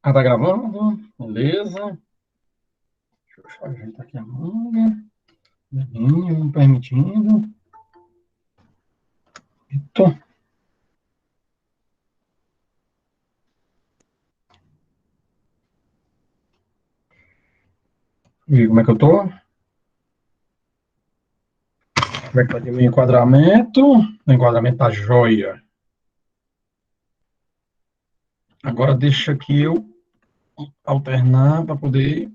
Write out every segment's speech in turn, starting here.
Ah, tá gravando? Beleza. Deixa eu só ajeitar aqui a manga. Me permitindo. Tô. E como é que eu tô? Como é que tá aqui o meu enquadramento? O enquadramento tá joia. Agora deixa aqui eu alternar para poder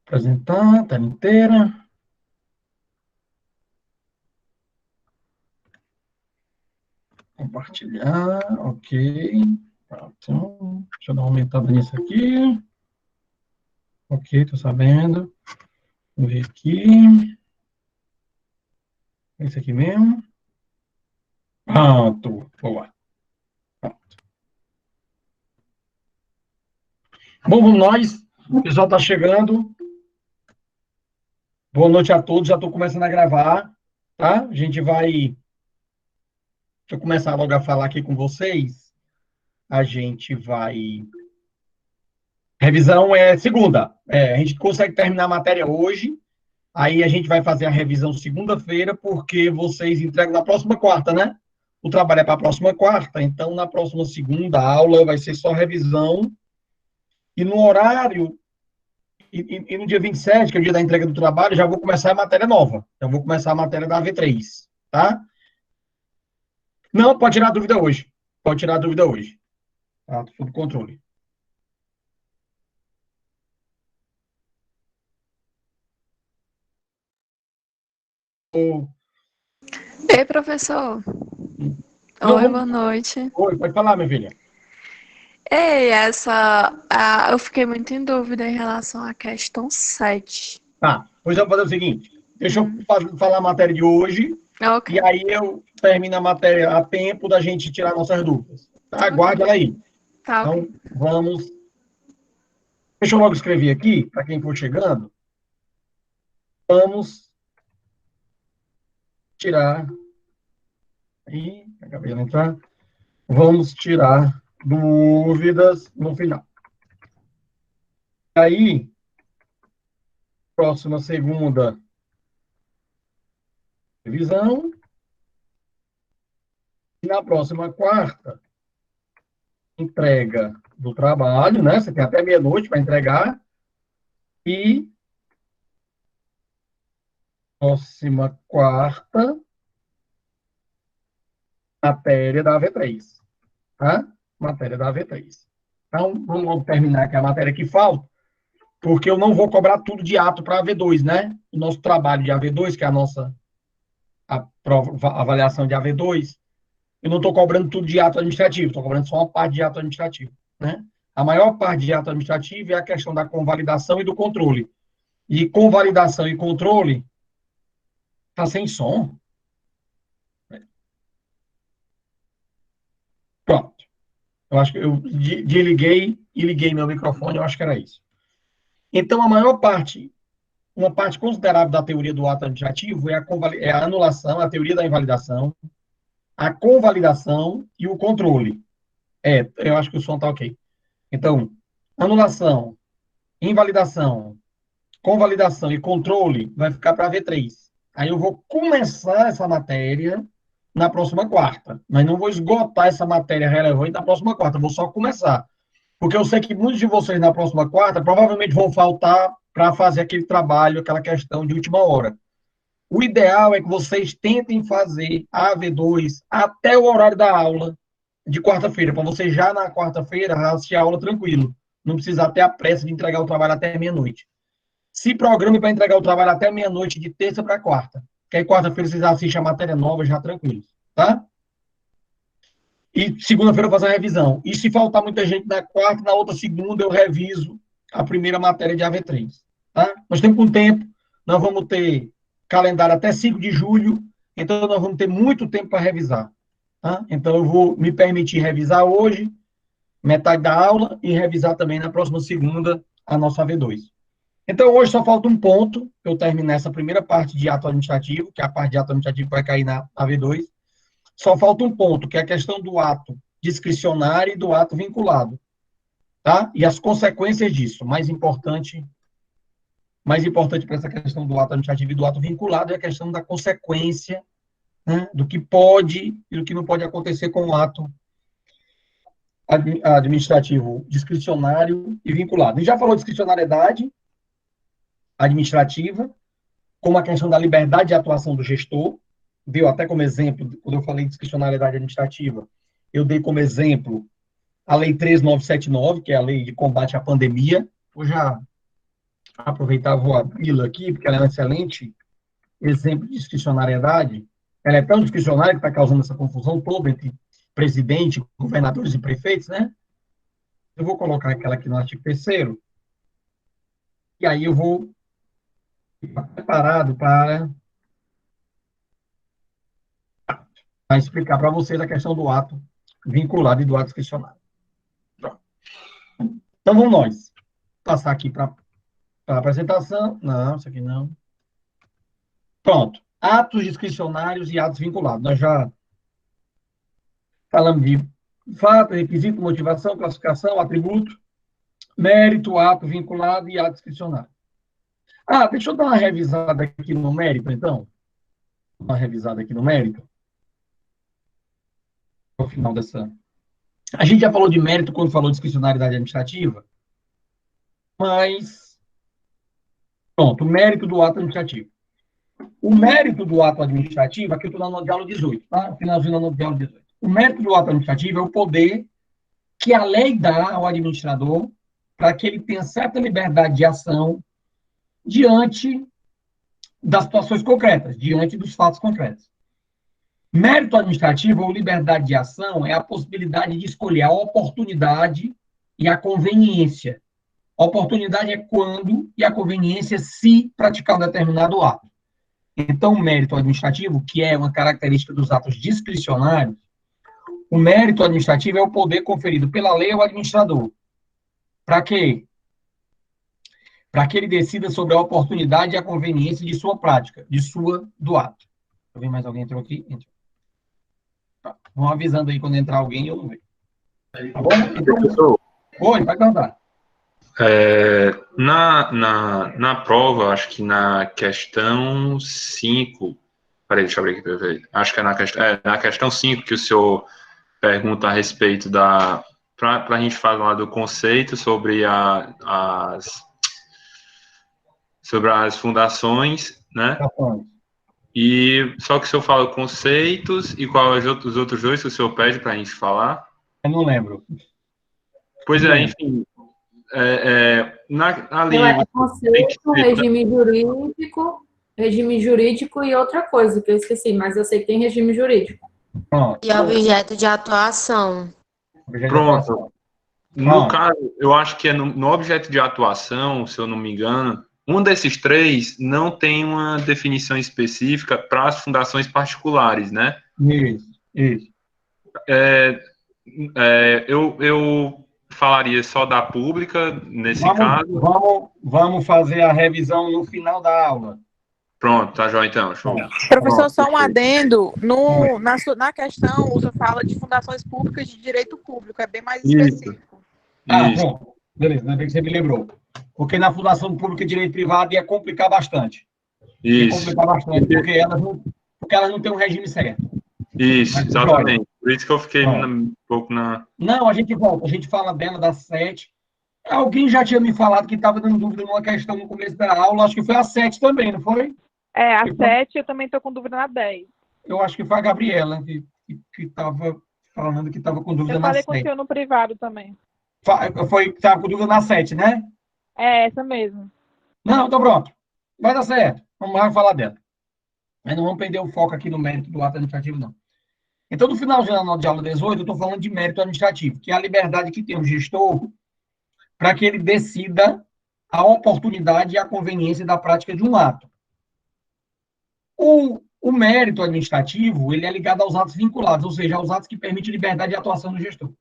apresentar a tela inteira. Compartilhar, ok. Pronto. Deixa eu dar uma aumentada nisso aqui. Ok, tô sabendo. Vou ver aqui. Esse aqui mesmo. Pronto. Boa. Bom, vamos nós. O pessoal está chegando. Boa noite a todos. Já estou começando a gravar, tá? A gente vai. Deixa eu começar logo a falar aqui com vocês. A gente vai. Revisão é segunda. A gente consegue terminar a matéria hoje. Aí a gente vai fazer a revisão segunda-feira, porque vocês entregam na próxima quarta, né? O trabalho é para a próxima quarta. Então, na próxima segunda aula vai ser só revisão. E no horário e no dia 27, que é o dia da entrega do trabalho, já vou começar a matéria nova. Já vou começar a matéria da AV3, tá? Não, pode tirar a dúvida hoje. Pode tirar a dúvida hoje. Tá? Sob controle. Ou, Ei, professor. não, Oi, vamos. boa noite. Oi, pode falar, minha filha. Ei, eu fiquei muito em dúvida em relação à questão 7. Tá, pois vamos fazer o seguinte. Deixa eu Hum, falar a matéria de hoje, ok, e aí eu termino a matéria a tempo da gente tirar nossas dúvidas. Tá? ok, Aguarde ela aí. tá ok. Então, vamos. Deixa eu logo escrever aqui, para quem for chegando. Vamos tirar. Aí, acabei de entrar. Vamos tirar dúvidas no final. Aí, próxima segunda, revisão. E na próxima quarta, entrega do trabalho, né? Você tem até meia-noite para entregar. E próxima quarta, matéria da AV3, tá? Matéria da AV3. Então, vamos terminar aqui a matéria que falta, porque eu não vou cobrar tudo de ato para a AV2, né? O nosso trabalho de AV2, que é a nossa a avaliação de AV2, eu não estou cobrando tudo de ato administrativo, estou cobrando só uma parte de ato administrativo, né? A maior parte de ato administrativo é a questão da convalidação e do controle. E convalidação e controle está sem som. Pronto. Eu acho que eu desliguei e liguei meu microfone, eu acho que era isso. Então, a maior parte, uma parte considerável da teoria do ato administrativo é a anulação, a teoria da invalidação, a convalidação e o controle. Eu acho que o som está ok. Então, anulação, invalidação, convalidação e controle vai ficar para V3. Aí eu vou começar essa matéria na próxima quarta, mas não vou esgotar essa matéria relevante na próxima quarta, vou só começar. Porque eu sei que muitos de vocês na próxima quarta provavelmente vão faltar para fazer aquele trabalho, aquela questão de última hora. O ideal é que vocês tentem fazer a AV2 até o horário da aula de quarta-feira, para você já na quarta-feira assistir a aula tranquilo. Não precisar ter a pressa de entregar o trabalho até meia-noite. Se programe para entregar o trabalho até meia-noite de terça para quarta. Que aí quarta-feira vocês assistem a matéria nova já tranquilos, tá? E segunda-feira eu faço a revisão. E se faltar muita gente na quarta, na outra segunda eu reviso a primeira matéria de AV3. Tá? Nós temos com tempo, nós vamos ter calendário até 5 de julho, então nós vamos ter muito tempo para revisar. Tá? Então eu vou me permitir revisar hoje, metade da aula, e revisar também na próxima segunda a nossa AV2. Então hoje só falta um ponto, eu terminar essa primeira parte de ato administrativo, que é a parte de ato administrativo que vai cair na AV2. Só falta um ponto, que é a questão do ato discricionário e do ato vinculado, tá? E as consequências disso. Mais importante para essa questão do ato administrativo e do ato vinculado é a questão da consequência, né, do que pode e do que não pode acontecer com o ato administrativo discricionário e vinculado. A gente já falou de discricionariedade administrativa, como a questão da liberdade de atuação do gestor, deu até como exemplo, quando eu falei de discricionariedade administrativa, eu dei como exemplo a Lei 13.979, que é a Lei de Combate à Pandemia. Eu já aproveitava a pílula aqui, porque ela é um excelente exemplo de discricionariedade. Ela é tão discricionária que está causando essa confusão toda entre presidente, governadores e prefeitos, né? Eu vou colocar aquela aqui no artigo 3º, e aí eu vou estar preparado para explicar para vocês a questão do ato vinculado e do ato discricionário. Então, vamos nós passar aqui para a apresentação. Não, isso aqui não. Pronto. Atos discricionários e atos vinculados. Nós já falamos de fato, requisito, motivação, classificação, atributo, mérito, ato vinculado e ato discricionário. Deixa eu dar uma revisada aqui no mérito, então. Uma revisada aqui no mérito. No final dessa. A gente já falou de mérito quando falou de discricionariedade administrativa, mas. Pronto, o mérito do ato administrativo. O mérito do ato administrativo, aqui eu estou na nota de aula 18, tá? Finalzinho da nota de aula 18. O mérito do ato administrativo é o poder que a lei dá ao administrador para que ele tenha certa liberdade de ação diante das situações concretas, diante dos fatos concretos. Mérito administrativo ou liberdade de ação é a possibilidade de escolher a oportunidade e a conveniência. A oportunidade é quando e a conveniência se praticar um determinado ato. Então, o mérito administrativo, que é uma característica dos atos discricionários, o mérito administrativo é o poder conferido pela lei ao administrador. Para quê? Para que ele decida sobre a oportunidade e a conveniência de sua prática, do ato. Deixa eu ver mais alguém entrou aqui. Entrou. Vão avisando aí quando entrar alguém, eu não vejo. Tá bom? Então, oi, vai cantar. Na prova, acho que na questão 5, peraí, deixa eu abrir aqui para ver. Acho que é na questão 5 que o senhor pergunta a respeito para a gente falar do conceito sobre as fundações, né? E só que o senhor fala conceitos e quais os outros dois que o senhor pede para a gente falar? Eu não lembro. Pois é, enfim. Na lei, conceito, regime jurídico e outra coisa que eu esqueci, mas eu sei que tem regime jurídico. Pronto. E objeto de atuação. Pronto. No caso, eu acho que é no objeto de atuação, se eu não me engano, um desses três não tem uma definição específica para as fundações particulares, né? Isso. Eu falaria só da pública, nesse caso. Vamos fazer a revisão no final da aula. Pronto, tá jóia então. Show. Professor, só um adendo. Na questão, o senhor fala de fundações públicas de direito público, é bem mais específico. Bom, beleza, ainda bem que você me lembrou. Porque na fundação pública de direito privado ia complicar bastante. Isso. Ia complicar bastante, porque elas não têm um regime certo. Isso, mas, exatamente. Por isso que eu fiquei um pouco na... Não, a gente volta, a gente fala dela das 7. Alguém já tinha me falado que estava dando dúvida numa questão no começo da aula, acho que foi a 7 também, não foi? A 7 eu também estou com dúvida na 10. Eu acho que foi a Gabriela que estava falando que estava com dúvida na 7. Eu falei com o senhor no privado também. Estava com dúvida na 7, né? É, essa mesmo. Não, então pronto. Vai dar certo. Vamos lá falar dela. Mas não vamos perder o foco aqui no mérito do ato administrativo, não. Então, no finalzinho da nota de aula 18, eu estou falando de mérito administrativo, que é a liberdade que tem o gestor para que ele decida a oportunidade e a conveniência da prática de um ato. O mérito administrativo, ele é ligado aos atos vinculados, ou seja, aos atos que permitem liberdade de atuação do gestor.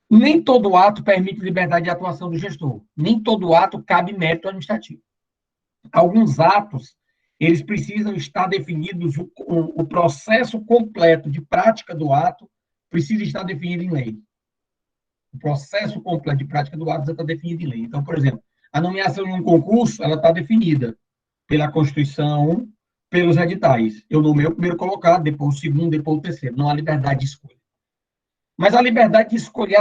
Nem todo ato permite liberdade de atuação do gestor. Nem todo ato cabe mérito administrativo. Alguns atos, eles precisam estar definidos, o processo completo de prática do ato precisa estar definido em lei. O processo completo de prática do ato já está definido em lei. Então, por exemplo, a nomeação em um concurso, ela está definida pela Constituição, pelos editais. Eu nomeio o primeiro colocado, depois o segundo, depois o terceiro. Não há liberdade de escolha. Mas a liberdade de escolher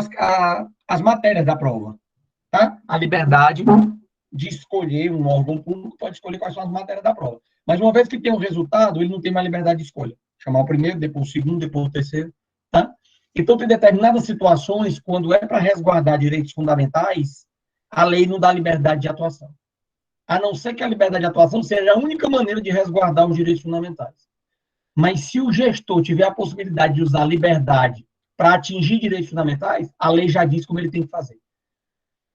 as matérias da prova. Tá? A liberdade de escolher um órgão público pode escolher quais são as matérias da prova. Mas uma vez que tem um resultado, ele não tem mais liberdade de escolha. Chamar o primeiro, depois o segundo, depois o terceiro. Tá? Então, tem determinadas situações, quando é para resguardar direitos fundamentais, a lei não dá liberdade de atuação. A não ser que a liberdade de atuação seja a única maneira de resguardar os direitos fundamentais. Mas se o gestor tiver a possibilidade de usar a liberdade para atingir direitos fundamentais, a lei já diz como ele tem que fazer.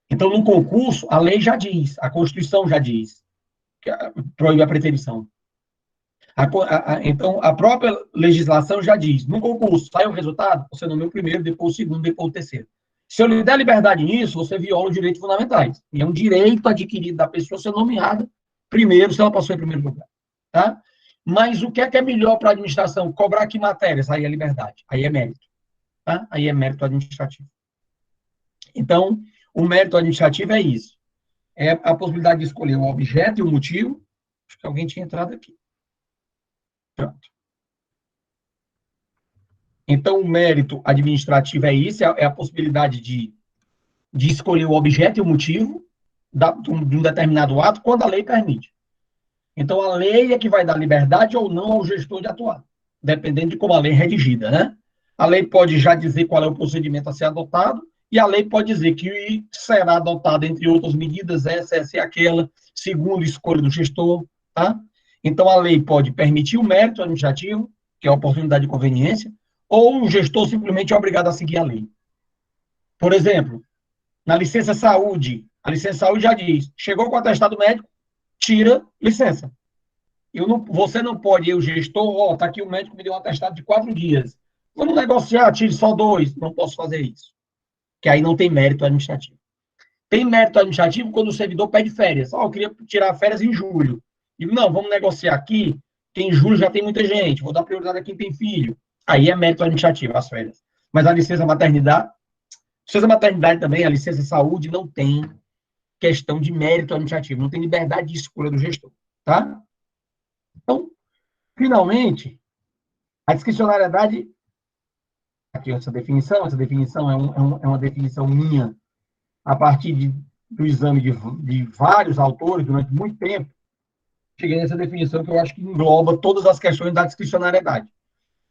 Então, no concurso, a lei já diz, a Constituição já diz, que proíbe a preterição. Então, a própria legislação já diz, no concurso, sai o resultado, você nomeia o primeiro, depois o segundo, depois o terceiro. Se eu lhe der liberdade nisso, você viola os direitos fundamentais. E é um direito adquirido da pessoa ser nomeada primeiro, se ela passou em primeiro lugar. Tá? Mas o que é melhor para a administração? Cobrar que matérias? Aí é liberdade, aí é mérito. Tá? Aí é mérito administrativo. Então, o mérito administrativo é isso. É a possibilidade de escolher o objeto e o motivo. Acho que alguém tinha entrado aqui. Pronto. Então, o mérito administrativo é isso, é a possibilidade de escolher o objeto e o motivo de um determinado ato, quando a lei permite. Então, a lei é que vai dar liberdade ou não ao gestor de atuar, dependendo de como a lei é redigida, né? A lei pode já dizer qual é o procedimento a ser adotado, e a lei pode dizer que será adotada, entre outras medidas, essa e aquela, segundo a escolha do gestor, tá? Então, a lei pode permitir o mérito administrativo, que é a oportunidade de conveniência, ou o gestor simplesmente é obrigado a seguir a lei. Por exemplo, na licença saúde, a licença saúde já diz, chegou com o atestado médico, tira licença. Você não pode, o gestor, está aqui o médico me deu um atestado de 4 dias. Vamos negociar, tire só 2. Não posso fazer isso. Que aí não tem mérito administrativo. Tem mérito administrativo quando o servidor pede férias. Eu queria tirar férias em julho. Digo, não, vamos negociar aqui, que em julho já tem muita gente, vou dar prioridade a quem tem filho. Aí é mérito administrativo, as férias. Mas a licença maternidade também, a licença saúde, não tem questão de mérito administrativo, não tem liberdade de escolha do gestor, tá? Então, finalmente, a discricionariedade, aqui essa definição é uma definição minha, a partir do exame de vários autores, durante muito tempo, cheguei nessa definição que eu acho que engloba todas as questões da discricionariedade.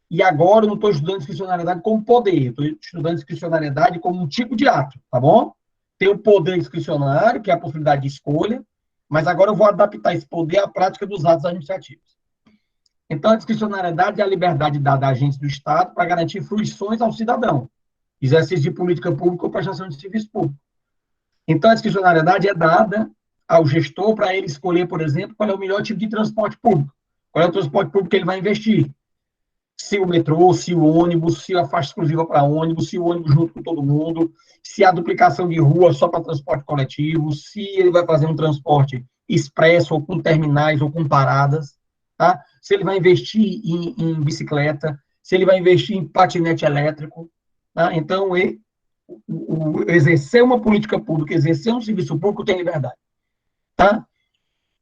E agora eu não estou estudando discricionariedade como poder, estou estudando discricionariedade como um tipo de ato, tá bom? Tem o poder discricionário, que é a possibilidade de escolha, mas agora eu vou adaptar esse poder à prática dos atos administrativos. Então, a discricionariedade é a liberdade dada a agentes do Estado para garantir fruições ao cidadão, exercício de política pública ou prestação de serviço público. Então, a discricionariedade é dada ao gestor para ele escolher, por exemplo, qual é o melhor tipo de transporte público, qual é o transporte público que ele vai investir. Se o metrô, se o ônibus, se a faixa exclusiva para ônibus, se o ônibus junto com todo mundo, se a duplicação de rua só para transporte coletivo, se ele vai fazer um transporte expresso ou com terminais ou com paradas, tá? Se ele vai investir em bicicleta, se ele vai investir em patinete elétrico, tá? Então, exercer uma política pública, exercer um serviço público tem liberdade, tá?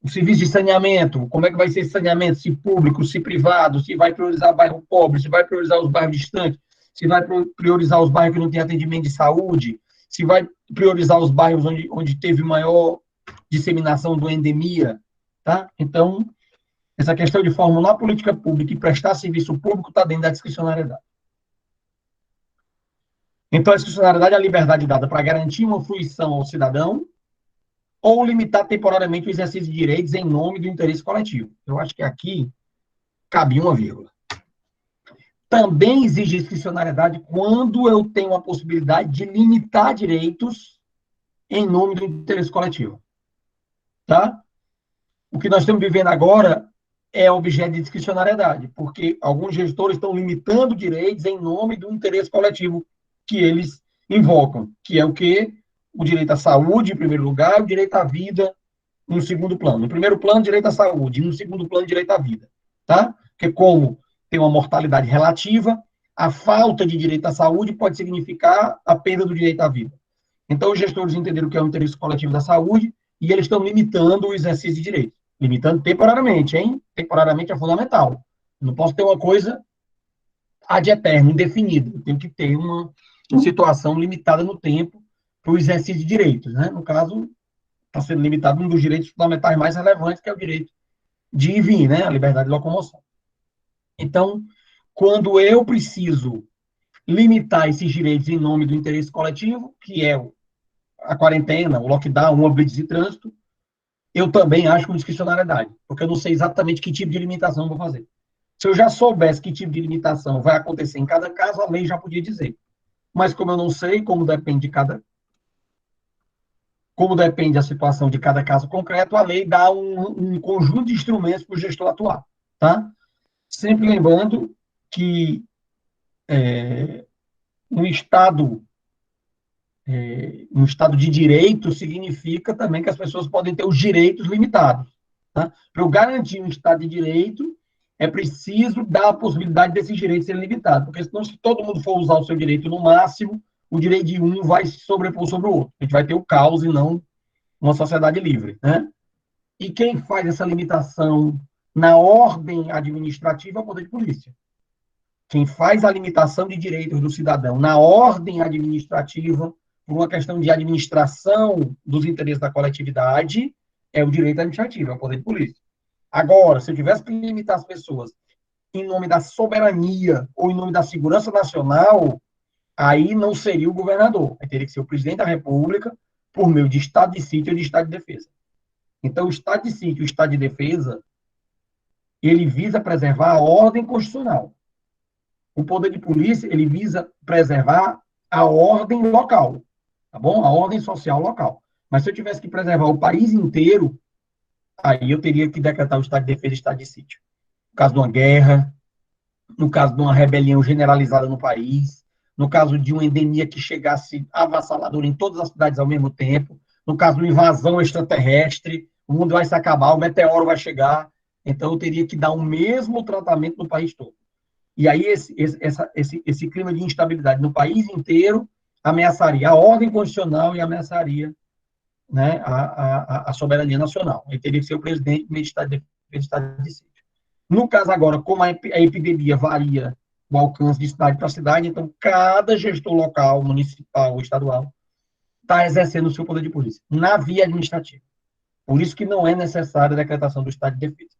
O serviço de saneamento, como é que vai ser esse saneamento, se público, se privado, se vai priorizar bairro pobre, se vai priorizar os bairros distantes, se vai priorizar os bairros que não têm atendimento de saúde, se vai priorizar os bairros onde teve maior disseminação da endemia, tá? Então, essa questão de formular política pública e prestar serviço público está dentro da discricionariedade. Então, a discricionariedade é a liberdade dada para garantir uma fruição ao cidadão ou limitar temporariamente o exercício de direitos em nome do interesse coletivo. Eu acho que aqui cabe uma vírgula. Também exige discricionariedade quando eu tenho a possibilidade de limitar direitos em nome do interesse coletivo. Tá? O que nós estamos vivendo agora é objeto de discricionariedade, porque alguns gestores estão limitando direitos em nome do interesse coletivo que eles invocam, que é o quê? O direito à saúde, em primeiro lugar, o direito à vida, no segundo plano. No primeiro plano, direito à saúde, no segundo plano, direito à vida, tá? Porque como tem uma mortalidade relativa, a falta de direito à saúde pode significar a perda do direito à vida. Então, os gestores entenderam que é o interesse coletivo da saúde e eles estão limitando o exercício de direito. Limitando temporariamente, hein? Temporariamente é fundamental. Eu não posso ter uma coisa ad eterno, indefinida. Eu tenho que ter uma situação limitada no tempo para o exercício de direitos, né? No caso, está sendo limitado um dos direitos fundamentais mais relevantes, que é o direito de ir e vir, né? A liberdade de locomoção. Então, quando eu preciso limitar esses direitos em nome do interesse coletivo, que é a quarentena, o lockdown, uma blitz de trânsito, eu também acho com discricionariedade, porque eu não sei exatamente que tipo de limitação eu vou fazer. Se eu já soubesse que tipo de limitação vai acontecer em cada caso, a lei já podia dizer. Mas como eu não sei, como depende da situação de cada caso concreto, a lei dá um conjunto de instrumentos para o gestor atuar, tá? Sempre lembrando que um Estado de direito significa também que as pessoas podem ter os direitos limitados. Tá? Para eu garantir um Estado de direito, é preciso dar a possibilidade desses direitos serem limitados, porque senão, se todo mundo for usar o seu direito no máximo, o direito de um vai se sobrepor sobre o outro. A gente vai ter o caos e não uma sociedade livre. Né? E quem faz essa limitação na ordem administrativa é o poder de polícia. Quem faz a limitação de direitos do cidadão na ordem administrativa, por uma questão de administração dos interesses da coletividade, é o direito administrativo, é o poder de polícia. Agora, se eu tivesse que limitar as pessoas em nome da soberania ou em nome da segurança nacional, aí não seria o governador, aí teria que ser o presidente da República, por meio de estado de sítio ou de estado de defesa. Então, o estado de sítio e o estado de defesa, ele visa preservar a ordem constitucional. O poder de polícia, ele visa preservar a ordem local, tá bom? A ordem social local. Mas se eu tivesse que preservar o país inteiro, aí eu teria que decretar o estado de defesa e o estado de sítio. No caso de uma guerra, no caso de uma rebelião generalizada no país, no caso de uma endemia que chegasse avassaladora em todas as cidades ao mesmo tempo, no caso de uma invasão extraterrestre, o mundo vai se acabar, o meteoro vai chegar, então eu teria que dar o mesmo tratamento no país todo. E aí esse clima de instabilidade no país inteiro ameaçaria a ordem constitucional e ameaçaria, né, a soberania nacional. Aí teria que ser o presidente do estado de defesa, estado de sítio. No caso agora, como a epidemia varia o alcance de cidade para cidade, então cada gestor local, municipal ou estadual está exercendo o seu poder de polícia na via administrativa. Por isso que não é necessária a decretação do estado de defesa.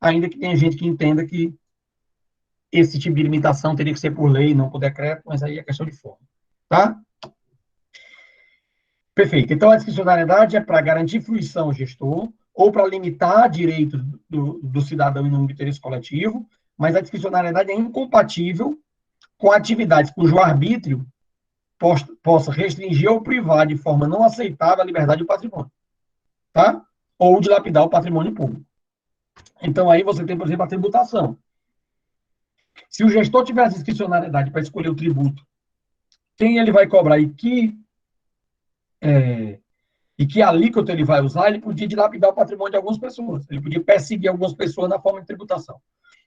Ainda que tenha gente que entenda que esse tipo de limitação teria que ser por lei, não por decreto, mas aí é questão de forma. Tá? Perfeito. Então, a discricionariedade é para garantir fruição ao gestor ou para limitar direitos do cidadão em nome do interesse coletivo, mas a discricionariedade é incompatível com atividades cujo arbítrio possa restringir ou privar de forma não aceitável a liberdade do patrimônio, tá? Ou dilapidar o patrimônio público. Então, aí você tem, por exemplo, a tributação. Se o gestor tiver a discricionariedade para escolher o tributo, quem ele vai cobrar e que alíquota ele vai usar, ele podia dilapidar o patrimônio de algumas pessoas. Ele podia perseguir algumas pessoas na forma de tributação.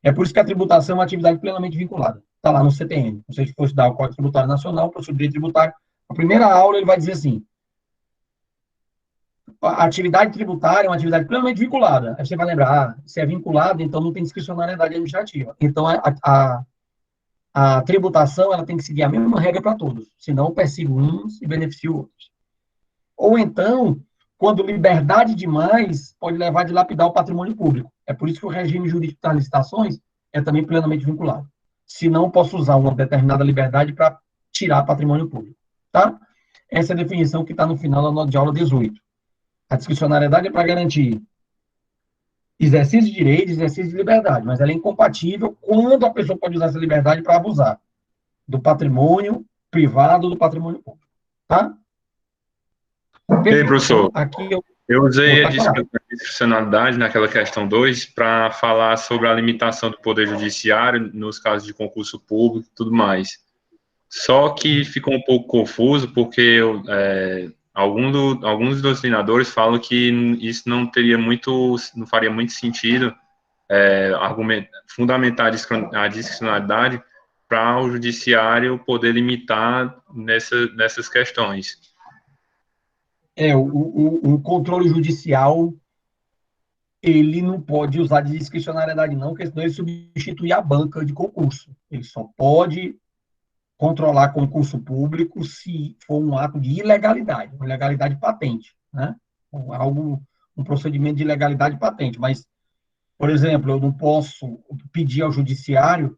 É por isso que a tributação é uma atividade plenamente vinculada. Está lá no CTN. Se você for estudar o Código Tributário Nacional, para o direito tributário, a primeira aula ele vai dizer assim, a atividade tributária é uma atividade plenamente vinculada. Aí você vai lembrar, se é vinculado, então não tem discricionariedade administrativa. Então, a tributação ela tem que seguir a mesma regra para todos, senão eu persigo uns e beneficio outros. Ou então, quando liberdade demais pode levar a dilapidar o patrimônio público. É por isso que o regime jurídico das licitações é também plenamente vinculado. Senão, posso usar uma determinada liberdade para tirar patrimônio público. Tá? Essa é a definição que está no final da nota de aula 18. A discricionariedade é para garantir exercício de direito, exercício de liberdade, mas ela é incompatível quando a pessoa pode usar essa liberdade para abusar do patrimônio privado ou do patrimônio público. Tá? Ei, professor, aqui eu usei a discricionalidade naquela questão 2 para falar sobre a limitação do poder judiciário nos casos de concurso público e tudo mais. Só que ficou um pouco confuso porque Alguns doutrinadores falam que isso não faria muito sentido fundamentar a discricionalidade para o judiciário poder limitar nessas questões. O controle judicial, ele não pode usar de discricionariedade, não, porque senão ele substitui a banca de concurso. Ele só pode controlar concurso público se for um ato de ilegalidade, uma ilegalidade patente, né? Um procedimento de ilegalidade patente. Mas, por exemplo, eu não posso pedir ao judiciário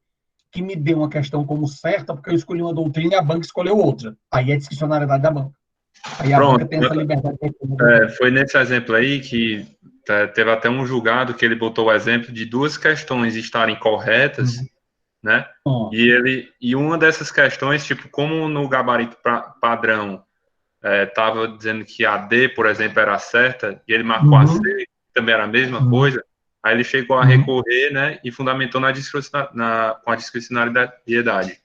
que me dê uma questão como certa, porque eu escolhi uma doutrina e a banca escolheu outra. Aí é discricionariedade da banca. Aí a banca tem essa liberdade. Foi nesse exemplo aí que teve até um julgado que ele botou o exemplo de duas questões estarem corretas, né? E uma dessas questões, tipo, como no gabarito padrão estava dizendo que a D, por exemplo, era certa, e ele marcou a C, que também era a mesma coisa, aí ele chegou a recorrer, né, e fundamentou com a discricionariedade.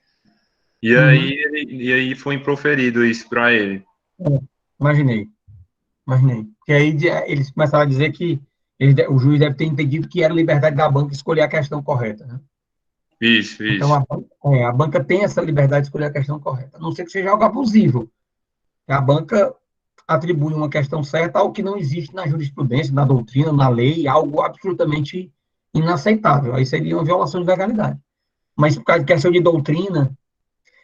E aí foi proferido isso para ele. Imaginei. E aí eles começaram a dizer que o juiz deve ter entendido que era liberdade da banca escolher a questão correta, né? Isso. Então, a banca tem essa liberdade de escolher a questão correta. A não ser que seja algo abusivo. A banca atribui uma questão certa ao que não existe na jurisprudência, na doutrina, na lei, algo absolutamente inaceitável. Aí seria uma violação de legalidade. Mas por causa de questão de doutrina,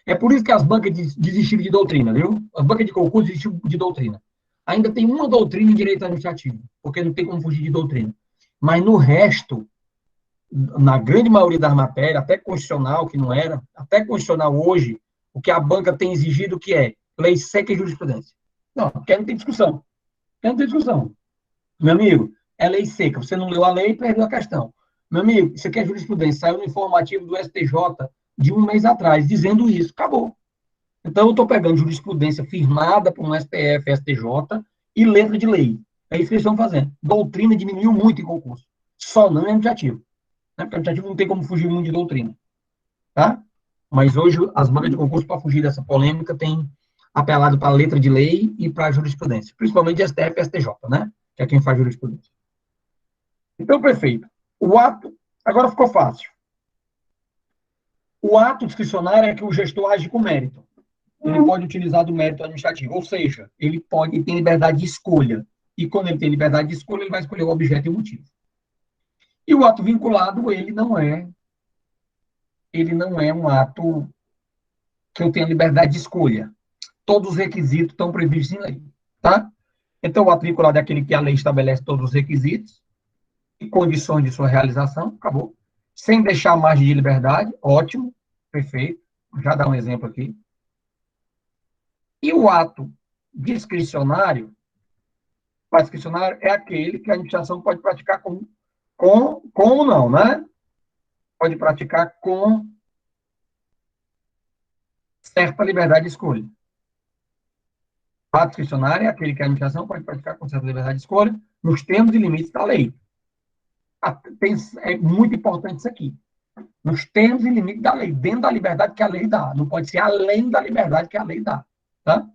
é por isso que as bancas desistiram de doutrina, viu? As bancas de concurso desistiram de doutrina. Ainda tem uma doutrina em direito administrativo, porque não tem como fugir de doutrina. Mas no resto, na grande maioria das matérias, até constitucional, que não era, até constitucional hoje, o que a banca tem exigido que é lei seca e jurisprudência. Não, porque não tem discussão. Meu amigo, é lei seca. Você não leu a lei e perdeu a questão. Meu amigo, isso aqui é jurisprudência. Saiu no informativo do STJ de um mês atrás, dizendo isso. Acabou. Então, eu estou pegando jurisprudência firmada por um STF, STJ e letra de lei. É isso que eles estão fazendo. Doutrina diminuiu muito em concurso. Só não é administrativo. Né? Porque administrativo não tem como fugir muito de doutrina. Tá? Mas hoje, as bancas de concurso, para fugir dessa polêmica, têm apelado para a letra de lei e para a jurisprudência. Principalmente STF e STJ, né? Que é quem faz jurisprudência. Então, perfeito. O ato... Agora ficou fácil. O ato discricionário é que o gestor age com mérito. Ele pode utilizar do mérito administrativo, ou seja, ele tem liberdade de escolha. E quando ele tem liberdade de escolha, ele vai escolher o objeto e o motivo. E o ato vinculado, ele não é um ato que eu tenha liberdade de escolha. Todos os requisitos estão previstos em lei, tá? Então, o ato vinculado é aquele que a lei estabelece todos os requisitos e condições de sua realização, acabou. Sem deixar margem de liberdade, ótimo, perfeito. Já dá um exemplo aqui. E o ato discricionário é aquele que a administração pode praticar com não, né? Pode praticar com certa liberdade de escolha. O ato discricionário é aquele que a administração pode praticar com certa liberdade de escolha nos termos e limites da lei. É muito importante isso aqui. Nos termos e limites da lei, dentro da liberdade que a lei dá. Não pode ser além da liberdade que a lei dá. Tá?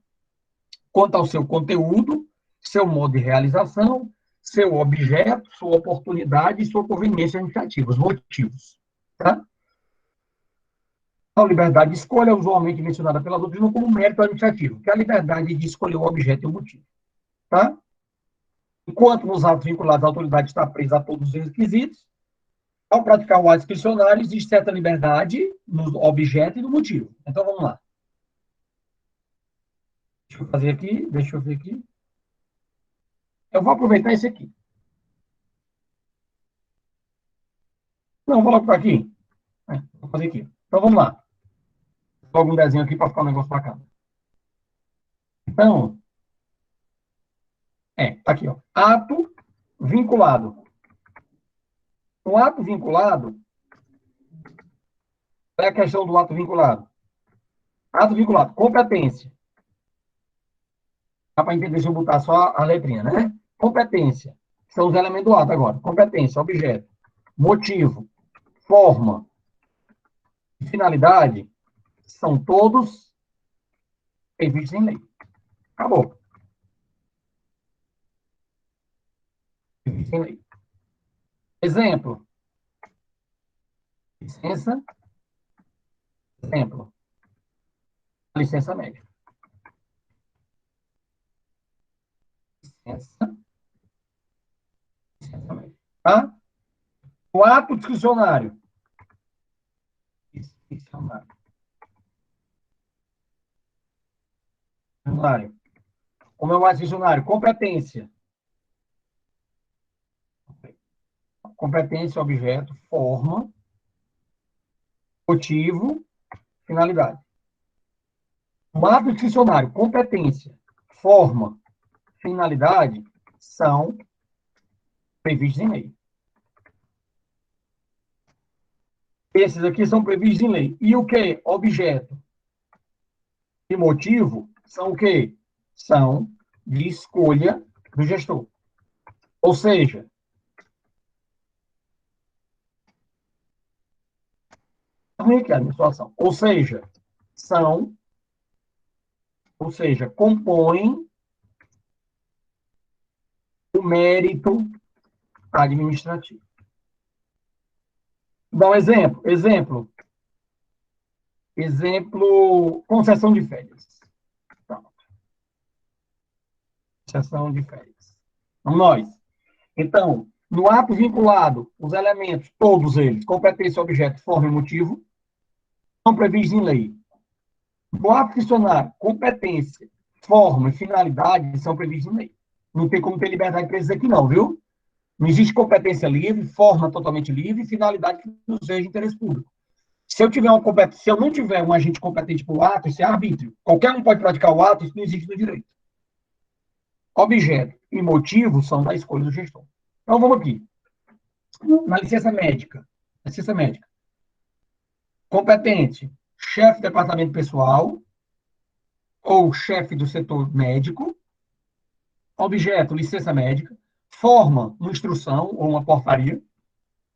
Quanto ao seu conteúdo, seu modo de realização, seu objeto, sua oportunidade e sua conveniência administrativa, os motivos. Tá? A liberdade de escolha é usualmente mencionada pela doutrina como mérito administrativo, que é a liberdade de escolher o objeto e o motivo. Tá? Enquanto nos atos vinculados, a autoridade está presa a todos os requisitos, ao praticar o ato discricionário, existe certa liberdade no objeto e no motivo. Então, vamos lá. Deixa eu ver aqui. Eu vou aproveitar esse aqui. Não, vou logo para aqui. Vou fazer aqui. Então, vamos lá. Vou logo um desenho aqui para ficar um negócio bacana. Então, tá aqui, ó. Ato vinculado. O ato vinculado é a questão do ato vinculado. Ato vinculado, competência. Dá para entender se eu botar só a letrinha, né? Competência. São os elementos do ato agora. Competência, objeto, motivo, forma e finalidade são todos previstos em lei. Acabou. prevista em lei. Exemplo. Licença. Exemplo. Licença médica. Licença. Licença médica. Tá? O ato discricionário. Discricionário. Discricionário. Como é o ato discricionário? Competência. Competência, objeto, forma, motivo, finalidade. O ato discricionário, competência, forma, finalidade, são previstos em lei. Esses aqui são previstos em lei. E o que? Objeto e motivo são o quê? São de escolha do gestor. Ou seja, ruim aqui a minha situação. Ou seja, compõem o mérito administrativo. Dá um exemplo. Exemplo, concessão de férias. Pronto. Concessão de férias. Vamos nós. Então, no ato vinculado, os elementos, todos eles, competência, objeto, forma e motivo, são previstos em lei. No ato discricionário, competência, forma e finalidade são previstos em lei. Não tem como ter liberdade para esses aqui não, viu? Não existe competência livre, forma totalmente livre e finalidade que não seja de interesse público. Se eu não tiver um agente competente para o ato, isso é arbítrio. Qualquer um pode praticar o ato, isso não existe no direito. Objeto e motivo são da escolha do gestor. Então, vamos aqui. Na licença médica. Competente, chefe de departamento pessoal ou chefe do setor médico. Objeto, licença médica. Forma, uma instrução ou uma portaria.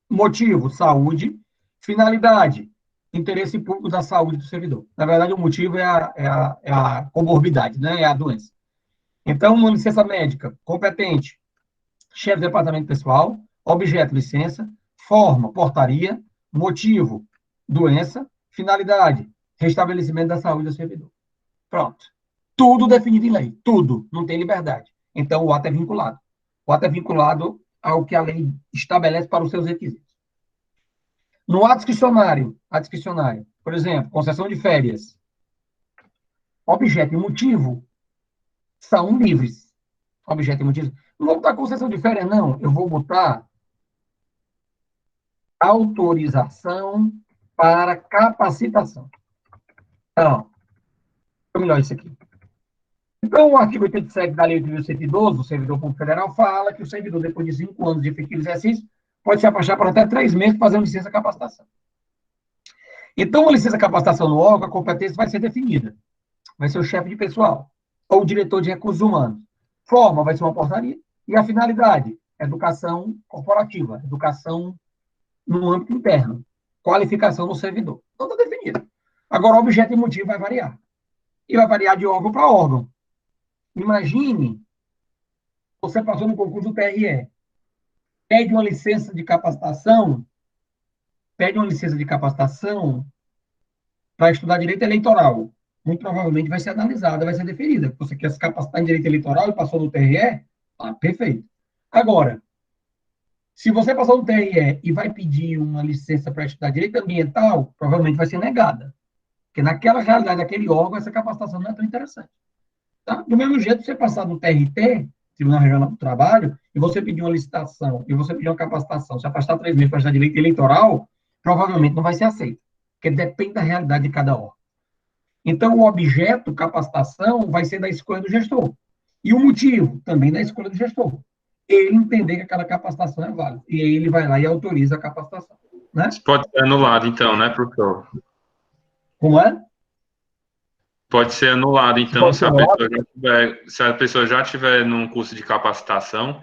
Motivo, saúde. Finalidade, interesse público da saúde do servidor. Na verdade, o motivo é a comorbidade, né? É a doença. Então, uma licença médica competente, chefe de departamento pessoal, objeto, licença, forma, portaria, motivo, doença, finalidade, restabelecimento da saúde do servidor. Pronto. Tudo definido em lei. Tudo. Não tem liberdade. Então, o ato é vinculado. O ato é vinculado ao que a lei estabelece para os seus requisitos. No ato discricionário, por exemplo, concessão de férias, objeto e motivo são livres. Objeto e motivo. Não vou botar concessão de férias, não. Eu vou botar autorização para capacitação. Então, melhor isso aqui. Então, o artigo 87 da Lei 8.112, do Servidor Público Federal, fala que o servidor, depois de 5 anos de efetivo exercício, pode se afastar por até 3 meses para fazer uma licença capacitação. Então, a licença capacitação no órgão, a competência vai ser definida. Vai ser o chefe de pessoal ou o diretor de recursos humanos. Forma vai ser uma portaria. E a finalidade, educação corporativa, educação no âmbito interno, qualificação do servidor. Então, está definido. Agora, o objeto e motivo vai variar. E vai variar de órgão para órgão. Imagine, você passou no concurso do TRE, pede uma licença de capacitação para estudar direito eleitoral. Muito provavelmente vai ser analisada, vai ser deferida. Você quer se capacitar em direito eleitoral e passou no TRE? Ah, perfeito. Agora, se você passou no TRE e vai pedir uma licença para estudar direito ambiental, provavelmente vai ser negada. Porque naquela realidade, naquele órgão, essa capacitação não é tão interessante. Tá? Do mesmo jeito, você passar no TRT, Tribunal Regional do Trabalho, e você pedir uma licitação, e você pedir uma capacitação, se afastar 3 meses para estudar direito eleitoral, provavelmente não vai ser aceito. Porque depende da realidade de cada órgão. Então, o objeto, capacitação, vai ser da escolha do gestor. E o motivo, também da escolha do gestor. Ele entender que aquela capacitação é válida. E aí ele vai lá e autoriza a capacitação. Né? Isso pode ser anulado, então, né, professor? Como é? Pode ser anulado, então, se a pessoa já tiver num curso de capacitação,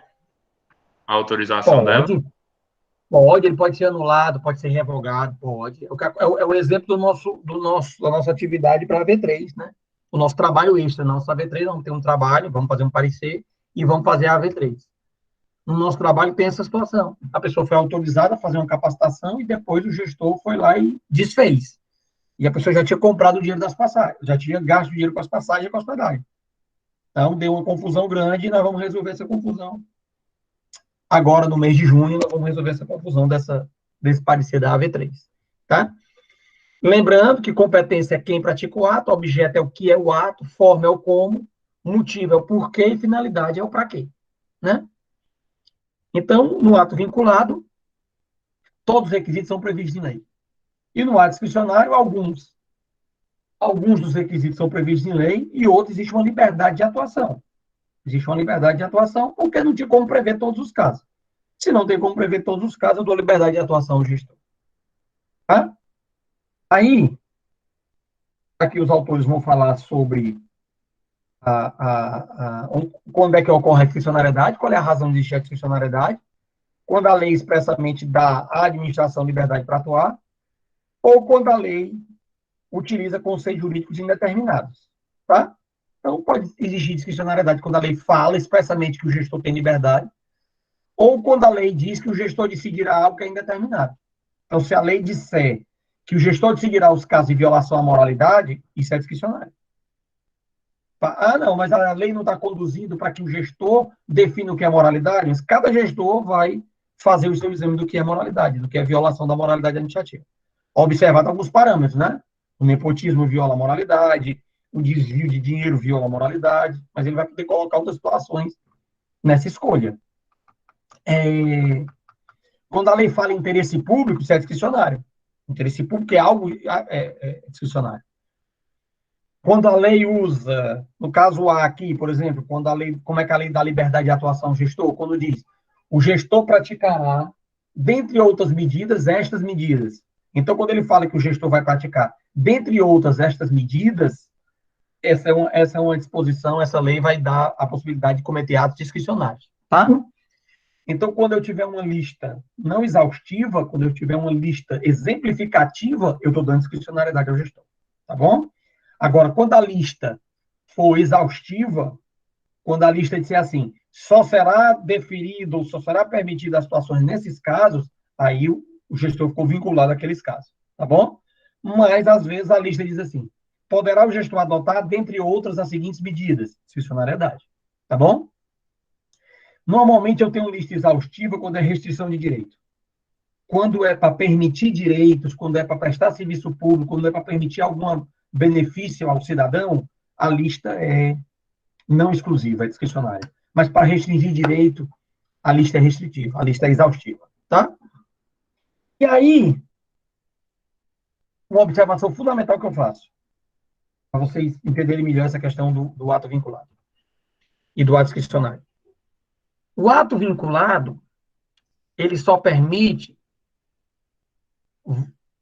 a autorização dela? Pode, ele pode ser anulado, pode ser revogado, pode. É o exemplo da nossa atividade para a AV3, né? O nosso trabalho extra, nossa AV3, vamos ter um trabalho, vamos fazer um parecer e vamos fazer a AV3. no nosso trabalho tem essa situação. A pessoa foi autorizada a fazer uma capacitação e depois o gestor foi lá e desfez. E a pessoa já tinha comprado o dinheiro das passagens, já tinha gasto o dinheiro com as passagens e com a hospedagem. Então, deu uma confusão grande e nós vamos resolver essa confusão. Agora, no mês de junho, nós vamos resolver essa confusão desse parecer da AV3. Tá? Lembrando que competência é quem pratica o ato, objeto é o que é o ato, forma é o como, motivo é o porquê e finalidade é o para quê. Né? Então, no ato vinculado, todos os requisitos são previstos em lei. E no ato discricionário, alguns dos requisitos são previstos em lei e outros existe uma liberdade de atuação. Existe uma liberdade de atuação porque não tinha como prever todos os casos. Se não tem como prever todos os casos, eu dou liberdade de atuação ao gestor. Tá? Aí, aqui os autores vão falar sobre quando é que ocorre a discricionariedade, qual é a razão de existir a discricionariedade, quando a lei expressamente dá à administração liberdade para atuar, ou quando a lei utiliza conceitos jurídicos indeterminados. Tá? Então, pode existir discricionariedade quando a lei fala expressamente que o gestor tem liberdade, ou quando a lei diz que o gestor decidirá algo que é indeterminado. Então, se a lei disser que o gestor decidirá os casos de violação à moralidade, isso é discricionário. Ah, não, mas a lei não está conduzindo para que o gestor defina o que é moralidade, mas cada gestor vai fazer o seu exame do que é moralidade, do que é violação da moralidade administrativa. Observado alguns parâmetros, né? O nepotismo viola a moralidade, o desvio de dinheiro viola a moralidade, mas ele vai poder colocar outras situações nessa escolha. Quando a lei fala em interesse público, isso é discricionário. Interesse público é algo discricionário. Quando a lei usa, no caso A aqui, por exemplo, quando a lei, como é que a lei dá liberdade de atuação ao gestor? Quando diz, o gestor praticará, dentre outras medidas, estas medidas. Então, quando ele fala que o gestor vai praticar, dentre outras, estas medidas, essa é uma disposição, essa lei vai dar a possibilidade de cometer atos discricionários, tá? Então, quando eu tiver uma lista não exaustiva, quando eu tiver uma lista exemplificativa, eu estou dando discricionariedade ao gestor, tá bom? Agora, quando a lista for exaustiva, quando a lista disser assim, só será deferido ou só será permitida as situações nesses casos, aí o gestor ficou vinculado àqueles casos, tá bom? Mas, às vezes, a lista diz assim, poderá o gestor adotar, dentre outras, as seguintes medidas, discricionariedade, tá bom? Normalmente, eu tenho lista exaustiva quando é restrição de direito. Quando é para permitir direitos, quando é para prestar serviço público, quando é para permitir algum benefício ao cidadão, a lista é não exclusiva, é discricionária. Mas para restringir direito, a lista é restritiva, a lista é exaustiva, tá? E aí, uma observação fundamental que eu faço, para vocês entenderem melhor essa questão do ato vinculado e do ato discricionário. O ato vinculado, ele só permite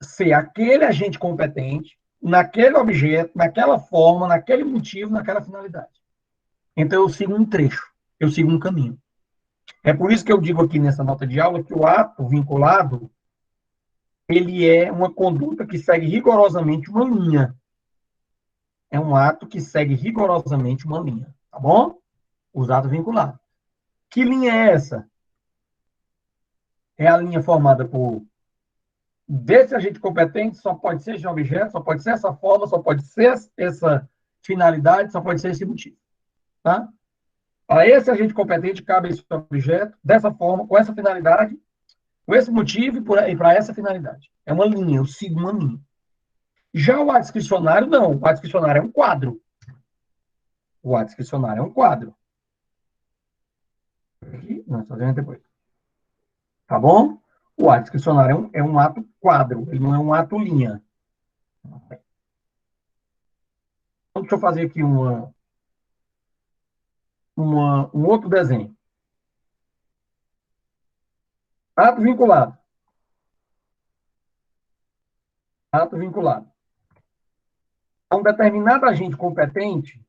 ser aquele agente competente naquele objeto, naquela forma, naquele motivo, naquela finalidade. Então, eu sigo um trecho, eu sigo um caminho. É por isso que eu digo aqui nessa nota de aula que o ato vinculado, ele é uma conduta que segue rigorosamente uma linha. É um ato que segue rigorosamente uma linha, tá bom? Os atos vinculados. Que linha é essa? É a linha formada por desse agente competente, só pode ser esse objeto, só pode ser essa forma, só pode ser essa finalidade, só pode ser esse motivo. Tá? A esse agente competente cabe esse objeto, dessa forma, com essa finalidade, com esse motivo e para essa finalidade. É uma linha, eu sigo uma linha. Já o ato discricionário, não. O ato discricionário é um quadro. O ato discricionário é um quadro. Aqui, nós fazemos depois. Tá bom? O ato discricionário é um ato quadro, ele não é um ato linha. Então, deixa eu fazer aqui um outro desenho. Ato vinculado. Ato vinculado. A um determinado agente competente,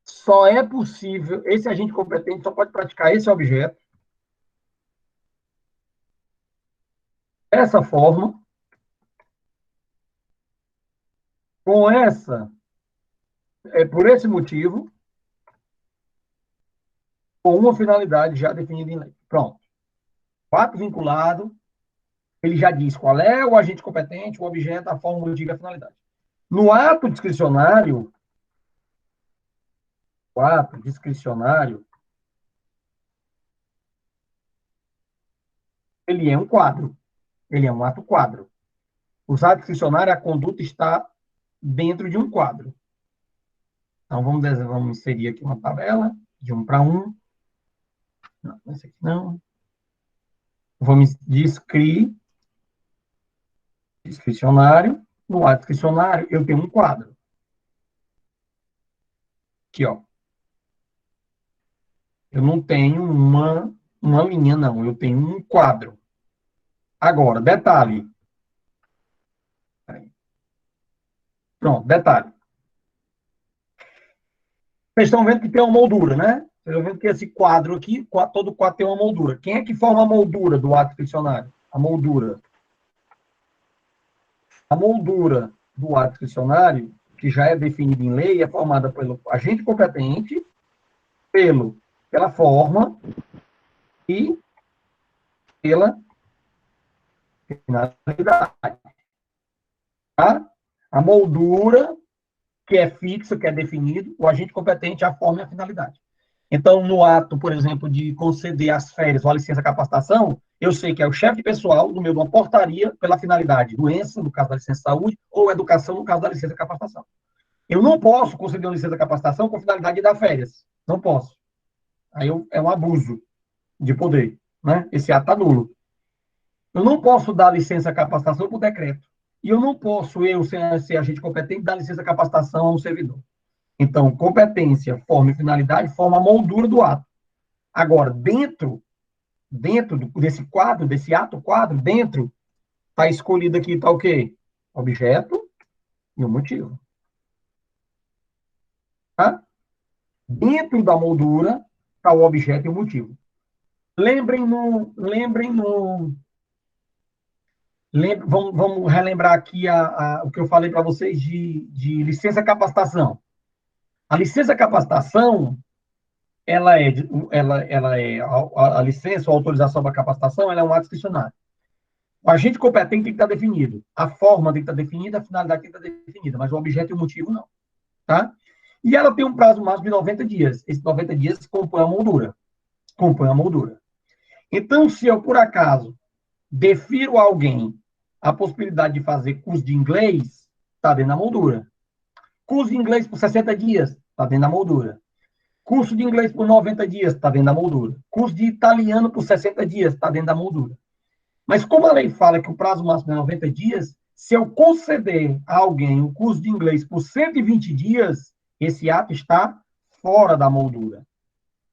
só é possível, esse agente competente só pode praticar esse objeto, dessa forma, com essa, por esse motivo, com uma finalidade já definida em lei. Pronto. O ato vinculado, ele já diz qual é o agente competente, o objeto, a forma, o motivo e a finalidade. No ato discricionário, ele é um quadro. Ele é um ato quadro. O ato discricionário, a conduta está dentro de um quadro. Então, vamos inserir aqui uma tabela de 1 para 1. Não, esse aqui não. Vamos discricionário. No ato discricionário, eu tenho um quadro. Aqui, ó. Eu não tenho uma linha, não. Eu tenho um quadro. Agora, detalhe. Pronto, detalhe. Vocês estão vendo que tem uma moldura, né? Vocês estão vendo que esse quadro aqui, todo quadro tem uma moldura. Quem é que forma a moldura do ato discricionário? A moldura. A moldura do ato discricionário, que já é definida em lei, é formada pelo agente competente, pela forma e pela finalidade. Tá? A moldura, que é fixa, que é definido, o agente competente, a forma e a finalidade. Então, no ato, por exemplo, de conceder as férias ou a licença capacitação, eu sei que é o chefe de pessoal, no meio de uma portaria, pela finalidade doença, no caso da licença saúde, ou educação, no caso da licença capacitação. Eu não posso conceder uma licença capacitação com a finalidade de dar férias. Não posso. Aí é um abuso de poder, né? Esse ato está nulo. Eu não posso dar licença capacitação por decreto. E eu não posso, sem ser agente competente, dar licença capacitação a um servidor. Então, competência, forma e finalidade forma a moldura do ato. Agora, dentro desse quadro, desse ato quadro, dentro, está escolhido aqui, está o quê? Objeto e o motivo. Tá? Dentro da moldura está o objeto e o motivo. Vamos relembrar aqui o que eu falei para vocês de licença capacitação. A licença capacitação, ela é a licença ou autorização para capacitação, ela é um ato discricionário. O agente competente tem que estar definido. A forma tem que estar definida, a finalidade tem que estar definida, mas o objeto e o motivo não. Tá? E ela tem um prazo máximo de 90 dias. Esses 90 dias compõem a moldura. Então, se eu, por acaso, defiro a alguém a possibilidade de fazer curso de inglês, está dentro da moldura. Curso de inglês por 60 dias, está dentro da moldura. Curso de inglês por 90 dias, está dentro da moldura. Curso de italiano por 60 dias, está dentro da moldura. Mas como a lei fala que o prazo máximo é 90 dias, se eu conceder a alguém um curso de inglês por 120 dias, esse ato está fora da moldura.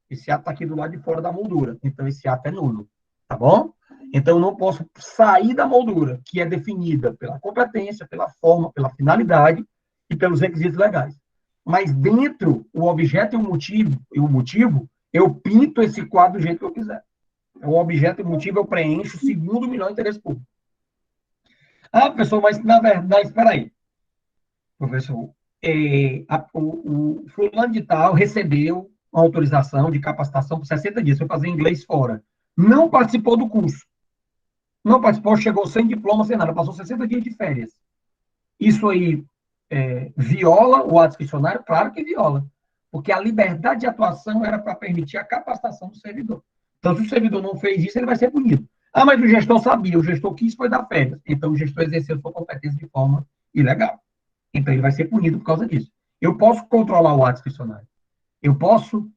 Esse ato está aqui do lado de fora da moldura. Então, esse ato é nulo. Tá bom? Então, eu não posso sair da moldura, que é definida pela competência, pela forma, pela finalidade e pelos requisitos legais. Mas dentro, o objeto e o motivo, eu pinto esse quadro do jeito que eu quiser. O objeto e o motivo eu preencho segundo o melhor interesse público. Ah, professor, mas na verdade, espera aí. Professor, o fulano de tal recebeu uma autorização de capacitação por 60 dias, foi fazer inglês fora. Não participou do curso. Não participou, chegou sem diploma, sem nada, passou 60 dias de férias. Isso aí viola o ato discricionário? Claro que viola. Porque a liberdade de atuação era para permitir a capacitação do servidor. Então, se o servidor não fez isso, ele vai ser punido. Ah, mas o gestor sabia, o gestor quis foi dar férias. Então, o gestor exerceu sua competência de forma ilegal. Então, ele vai ser punido por causa disso. Eu posso controlar o ato discricionário. Eu posso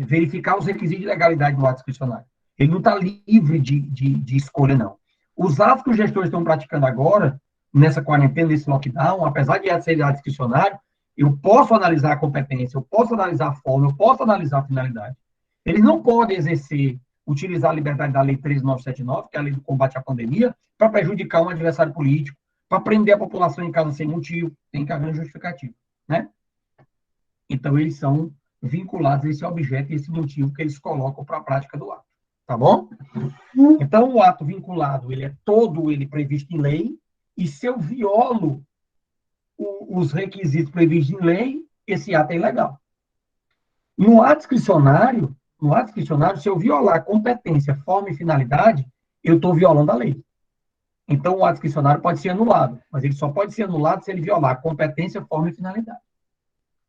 verificar os requisitos de legalidade do ato discricionário. Ele não está livre de escolha, não. Os atos que os gestores estão praticando agora, nessa quarentena, nesse lockdown, apesar de ser ato discricionário, eu posso analisar a competência, eu posso analisar a forma, eu posso analisar a finalidade. Eles não podem utilizar a liberdade da Lei 13.979, que é a lei do combate à pandemia, para prejudicar um adversário político, para prender a população em casa sem motivo, tem que haver um justificativo, né? Então, eles são vinculados a esse objeto e esse motivo que eles colocam para a prática do ato, tá bom? Então, o ato vinculado, ele é todo ele previsto em lei, e se eu violo os requisitos previstos em lei, esse ato é ilegal. no ato discricionário, se eu violar competência, forma e finalidade, eu estou violando a lei. Então, o ato discricionário pode ser anulado, mas ele só pode ser anulado se ele violar competência, forma e finalidade.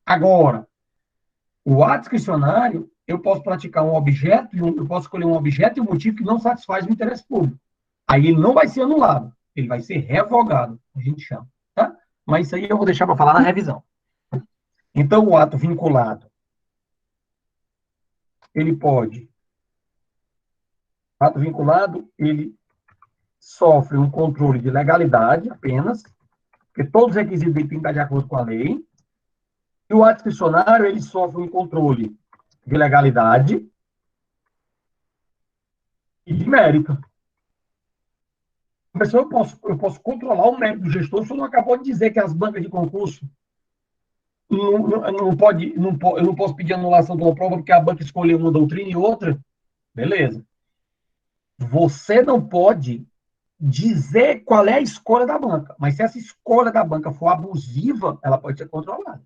Agora, o ato discricionário, eu posso praticar um objeto, eu posso escolher um objeto e um motivo que não satisfaz o interesse público. Aí ele não vai ser anulado, ele vai ser revogado, a gente chama, tá? Mas isso aí eu vou deixar para falar na revisão. Então, o ato vinculado, ele ele sofre um controle de legalidade apenas, porque todos os requisitos dele têm que estar de acordo com a lei. E o ato discricionário, ele sofre um controle de legalidade e de mérito. Professor, eu posso controlar o mérito do gestor, o senhor não acabou de dizer que as bancas de concurso eu não posso pedir anulação de uma prova porque a banca escolheu uma doutrina e outra? Beleza. Você não pode dizer qual é a escolha da banca, mas se essa escolha da banca for abusiva, ela pode ser controlada.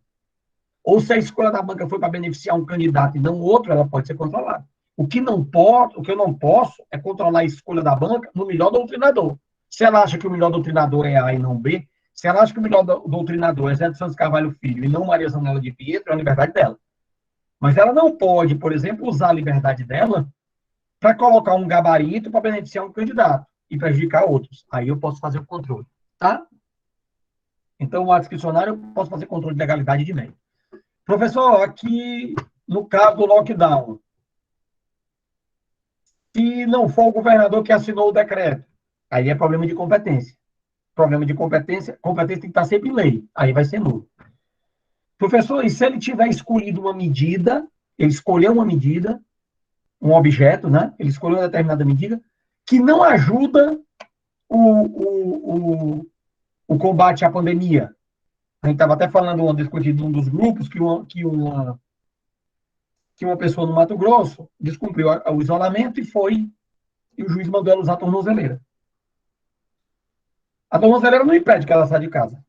Ou se a escolha da banca foi para beneficiar um candidato e não outro, ela pode ser controlada. O que eu não posso é controlar a escolha da banca no melhor doutrinador. Se ela acha que o melhor doutrinador é A e não B, se ela acha que o melhor doutrinador é Zé de Santos Carvalho Filho e não Maria Zanella de Pietro, é a liberdade dela. Mas ela não pode, por exemplo, usar a liberdade dela para colocar um gabarito para beneficiar um candidato e prejudicar outros. Aí eu posso fazer o controle, tá? Então, o ato discricionário, eu posso fazer controle de legalidade e de mérito. Professor, aqui no caso do lockdown, se não for o governador que assinou o decreto, aí é problema de competência. Problema de competência tem que estar sempre em lei, aí vai ser nulo. Professor, e se ele tiver escolhido uma medida, ele escolheu uma medida, um objeto, né? Ele escolheu uma determinada medida, que não ajuda o combate à pandemia. A gente estava até falando, discutindo em um dos grupos, que uma pessoa no Mato Grosso descumpriu o isolamento e o juiz mandou ela usar a tornozeleira. A tornozeleira não impede que ela saia de casa.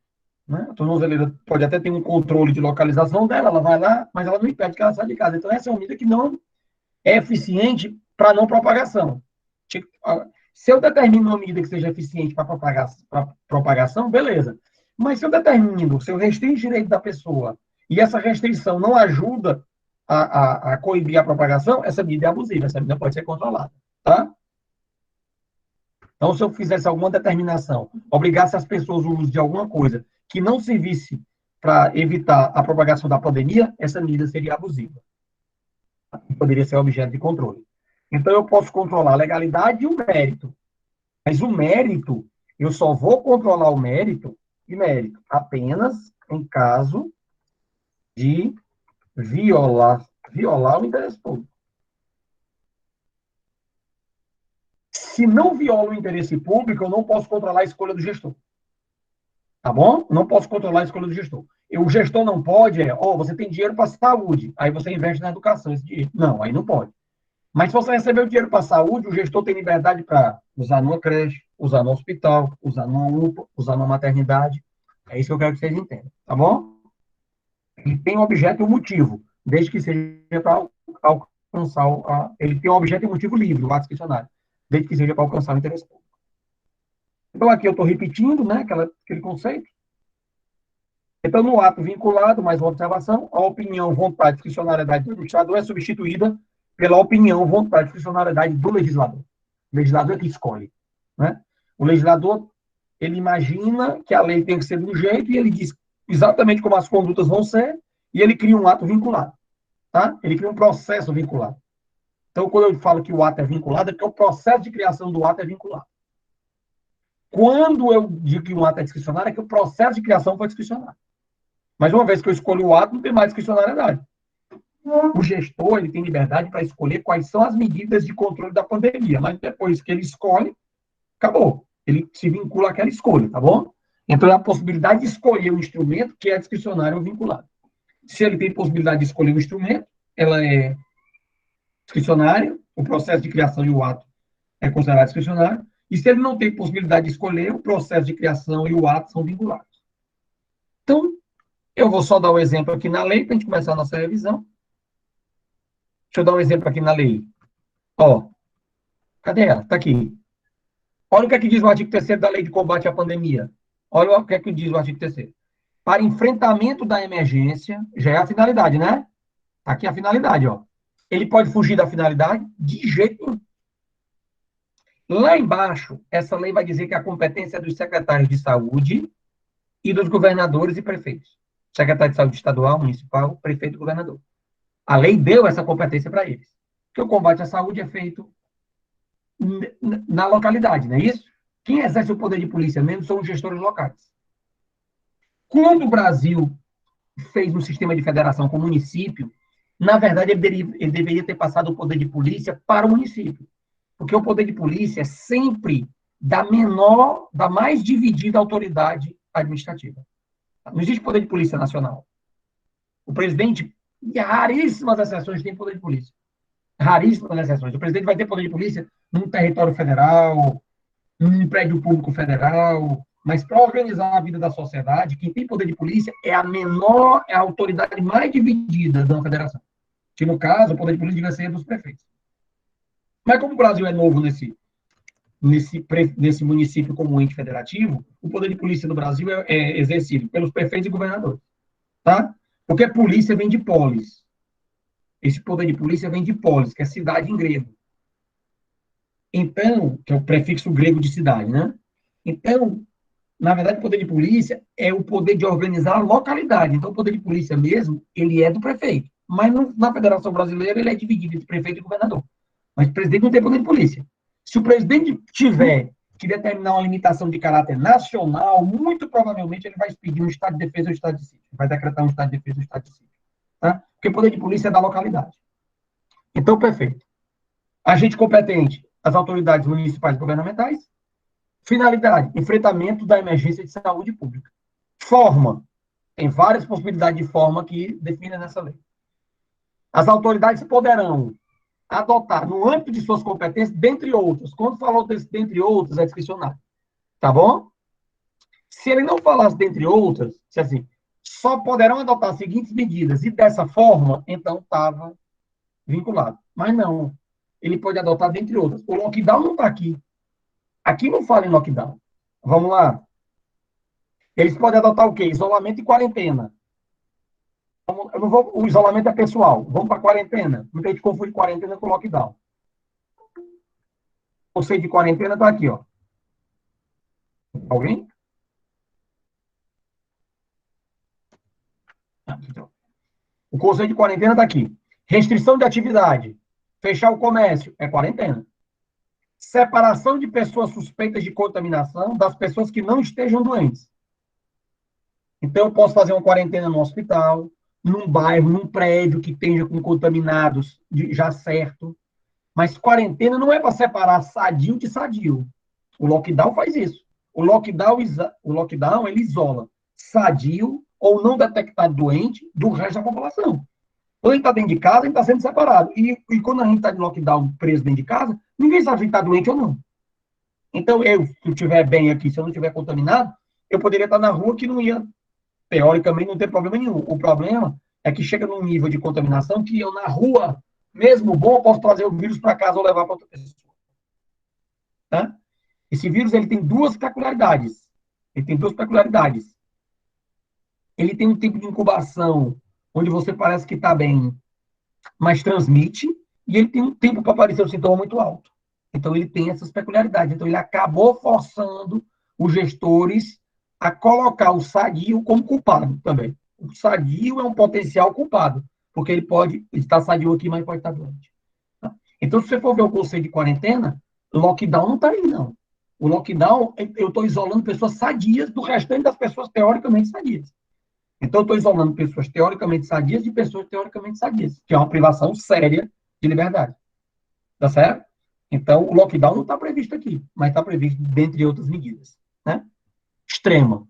Né? A tornozeleira pode até ter um controle de localização dela, ela vai lá, mas ela não impede que ela saia de casa. Então, essa é uma medida que não é eficiente para não propagação. Se eu determino uma medida que seja eficiente para propagação, beleza. Mas se eu determino, se eu restringo o direito da pessoa e essa restrição não ajuda a coibir a propagação, essa medida é abusiva, essa medida pode ser controlada. Tá? Então, se eu fizesse alguma determinação, obrigasse as pessoas o uso de alguma coisa que não servisse para evitar a propagação da pandemia, essa medida seria abusiva. Poderia ser objeto de controle. Então, eu posso controlar a legalidade e o mérito. Mas o mérito, eu só vou controlar o mérito apenas em caso de violar o interesse público. Se não viola o interesse público, eu não posso controlar a escolha do gestor. Tá bom? Não posso controlar a escolha do gestor. O gestor não pode, você tem dinheiro para saúde, aí você investe na educação esse dinheiro. Não, aí não pode. Mas se você recebeu o dinheiro para saúde, o gestor tem liberdade para usar numa creche, usar no hospital, usar numa UPA, usar numa maternidade. É isso que eu quero que vocês entendam, tá bom? Ele tem um objeto e um motivo, desde que seja para alcançar ele tem um objeto e um motivo livre, o ato discricionário, desde que seja para alcançar o interesse público. Então, aqui eu estou repetindo, né, aquele conceito. Então, no ato vinculado, mais uma observação, a opinião, vontade, discricionariedade do administrador é substituída pela opinião, vontade, discricionariedade do legislador. O legislador é que escolhe. Né? O legislador, ele imagina que a lei tem que ser de um jeito e ele diz exatamente como as condutas vão ser e ele cria um ato vinculado. Tá? Ele cria um processo vinculado. Então, quando eu falo que o ato é vinculado, é porque o processo de criação do ato é vinculado. Quando eu digo que um ato é discricionário, é que o processo de criação foi discricionário. Mas uma vez que eu escolho o ato, não tem mais discricionariedade. O gestor, ele tem liberdade para escolher quais são as medidas de controle da pandemia, mas depois que ele escolhe, acabou. Ele se vincula àquela escolha, tá bom? Então, é a possibilidade de escolher o instrumento que é discricionário ou vinculado. Se ele tem possibilidade de escolher o instrumento, ela é discricionária, o processo de criação e o ato é considerado discricionário. E se ele não tem possibilidade de escolher, o processo de criação e o ato são vinculados. Então, eu vou só dar o exemplo aqui na lei, para a gente começar a nossa revisão. eu dar um exemplo aqui na lei. Ó, cadê ela? Está aqui. Olha o que é que diz o artigo 3º da Lei de Combate à Pandemia. Olha o que é que diz o artigo 3º. Para enfrentamento da emergência, já é a finalidade, né? Tá aqui a finalidade, ó. Ele pode fugir da finalidade? De jeito nenhum. Lá embaixo, essa lei vai dizer que a competência é dos secretários de saúde e dos governadores e prefeitos. Secretário de saúde estadual, municipal, prefeito e governador. A lei deu essa competência para eles. Porque o combate à saúde é feito na localidade, não é isso? Quem exerce o poder de polícia mesmo são os gestores locais. Quando o Brasil fez um sistema de federação com o município, na verdade, ele deveria ter passado o poder de polícia para o município. Porque o poder de polícia é sempre da mais dividida autoridade administrativa. Não existe poder de polícia nacional. O presidente, em raríssimas exceções, tem poder de polícia. Raríssimas exceções. O presidente vai ter poder de polícia num território federal, num prédio público federal, mas para organizar a vida da sociedade, quem tem poder de polícia é a autoridade mais dividida da federação. Que, no caso, o poder de polícia deve ser dos prefeitos. Mas como o Brasil é novo nesse município como ente federativo, o poder de polícia no Brasil é exercido pelos prefeitos e governadores. Tá? Porque polícia vem de polis. Esse poder de polícia vem de polis, que é cidade em grego. Então, que é o prefixo grego de cidade, né? Então, na verdade, o poder de polícia é o poder de organizar a localidade. Então, o poder de polícia mesmo, ele é do prefeito. Mas na Federação Brasileira, ele é dividido entre prefeito e governador. Mas o presidente não tem poder de polícia. Se o presidente tiver que determinar uma limitação de caráter nacional, muito provavelmente ele vai expedir um estado de defesa ou um estado de sítio. Vai decretar um estado de defesa ou um estado de sítio. Tá? Porque o poder de polícia é da localidade. Então, perfeito. Agente competente, as autoridades municipais e governamentais. Finalidade, enfrentamento da emergência de saúde pública. Forma, tem várias possibilidades de forma que definem nessa lei. As autoridades poderão adotar, no âmbito de suas competências, dentre outras. Quando falou desse dentre outras, é discricionário. Tá bom? Se ele não falasse dentre outras, se assim, só poderão adotar as seguintes medidas, e dessa forma, então estava vinculado. Mas não. Ele pode adotar dentre outras. O lockdown não está aqui. Aqui não fala em lockdown. Vamos lá. Eles podem adotar o quê? Isolamento e quarentena. O isolamento é pessoal. Vamos para a quarentena. Muita gente confunde quarentena com lockdown. O conceito de quarentena está aqui, ó. Alguém? O conceito de quarentena está aqui. Restrição de atividade. Fechar o comércio é quarentena. Separação de pessoas suspeitas de contaminação das pessoas que não estejam doentes. Então, eu posso fazer uma quarentena no hospital, num bairro, num prédio que esteja com contaminados já certo. Mas quarentena não é para separar sadio de sadio. O lockdown faz isso. O lockdown ele isola sadio ou não detectado doente do resto da população. Quando a gente está dentro de casa, a gente está sendo separado. E quando a gente está de lockdown preso dentro de casa, ninguém sabe se está doente ou não. Então, se eu estiver bem aqui, se eu não estiver contaminado, eu poderia estar na rua que não ia, teoricamente, não ter problema nenhum. O problema é que chega num nível de contaminação que eu, na rua, mesmo bom, eu posso trazer o vírus para casa ou levar para outra pessoa. Tá? Esse vírus ele tem duas peculiaridades. Ele tem um tempo de incubação onde você parece que está bem, mas transmite, e ele tem um tempo para aparecer o sintoma muito alto. Então, ele tem essas peculiaridades. Então, ele acabou forçando os gestores a colocar o sadio como culpado também. O sadio é um potencial culpado, porque ele pode estar sadio aqui, mas pode estar doente. Tá? Então, se você for ver o conceito de quarentena, o lockdown não está aí, não. O lockdown, eu estou isolando pessoas sadias do restante das pessoas teoricamente sadias. Então, eu estou isolando pessoas teoricamente sadias de pessoas teoricamente sadias, que é uma privação séria de liberdade. Tá certo? Então, o lockdown não está previsto aqui, mas está previsto dentre outras medidas. Né? Extrema.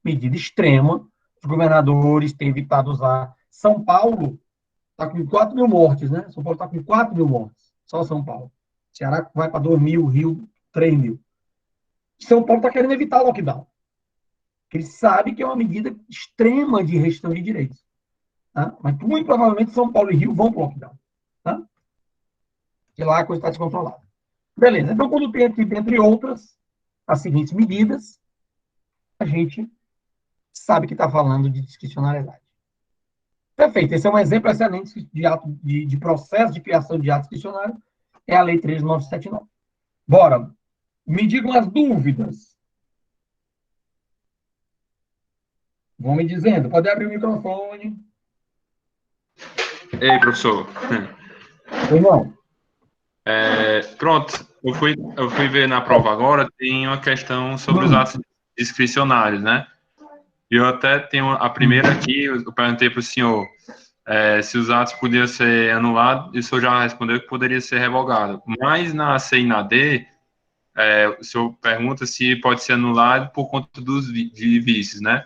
Medida extrema. Os governadores têm evitado usar. São Paulo está com 4 mil mortes, né? São Paulo está com 4 mil mortes. Só São Paulo. Ceará vai para 2 mil, Rio, 3 mil. São Paulo está querendo evitar lockdown. Ele sabe que é uma medida extrema de restrição de direitos. Tá? Mas muito provavelmente São Paulo e Rio vão para o lockdown. Tá? E lá a coisa está descontrolada. Beleza. Então, quando tem aqui, dentre outras, as seguintes medidas, a gente sabe que está falando de discricionariedade. Perfeito. Esse é um exemplo excelente de processo de criação de ato discricionário. É a Lei 13.979. Bora. Me digam as dúvidas. Vão me dizendo. Pode abrir o microfone. Ei, professor. Irmão. Pronto, eu fui ver na prova agora, tem uma questão sobre os atos discricionários, né? E eu até tenho a primeira aqui, eu perguntei para o senhor se os atos podiam ser anulados, e o senhor já respondeu que poderia ser revogado. Mas na C e na D, o senhor pergunta se pode ser anulado por conta de vícios, né?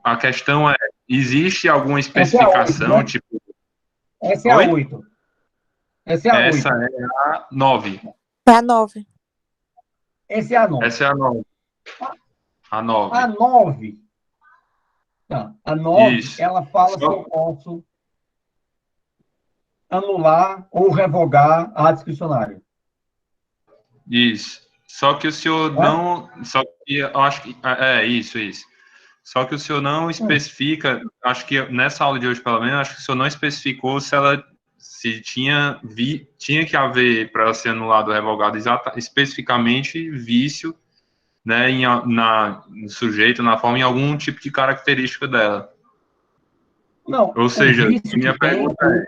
A questão é, existe alguma especificação, né? tipo... Essa é a 8. Essa é a 8. Essa é a 9. É a 9. Essa é a 9. Essa é a 9. A 9. A 9. Tá. A 9, Isso. ela fala se eu posso anular ou revogar a discricionária. Isso. Só que o senhor não... Só que eu acho que... Isso. Só que o senhor não especifica, acho que nessa aula de hoje, pelo menos, acho que o senhor não especificou se tinha que haver, para ser anulado ou revogado, especificamente vício, né, no sujeito, na forma, em algum tipo de característica dela. Não. Ou seja, minha pergunta é...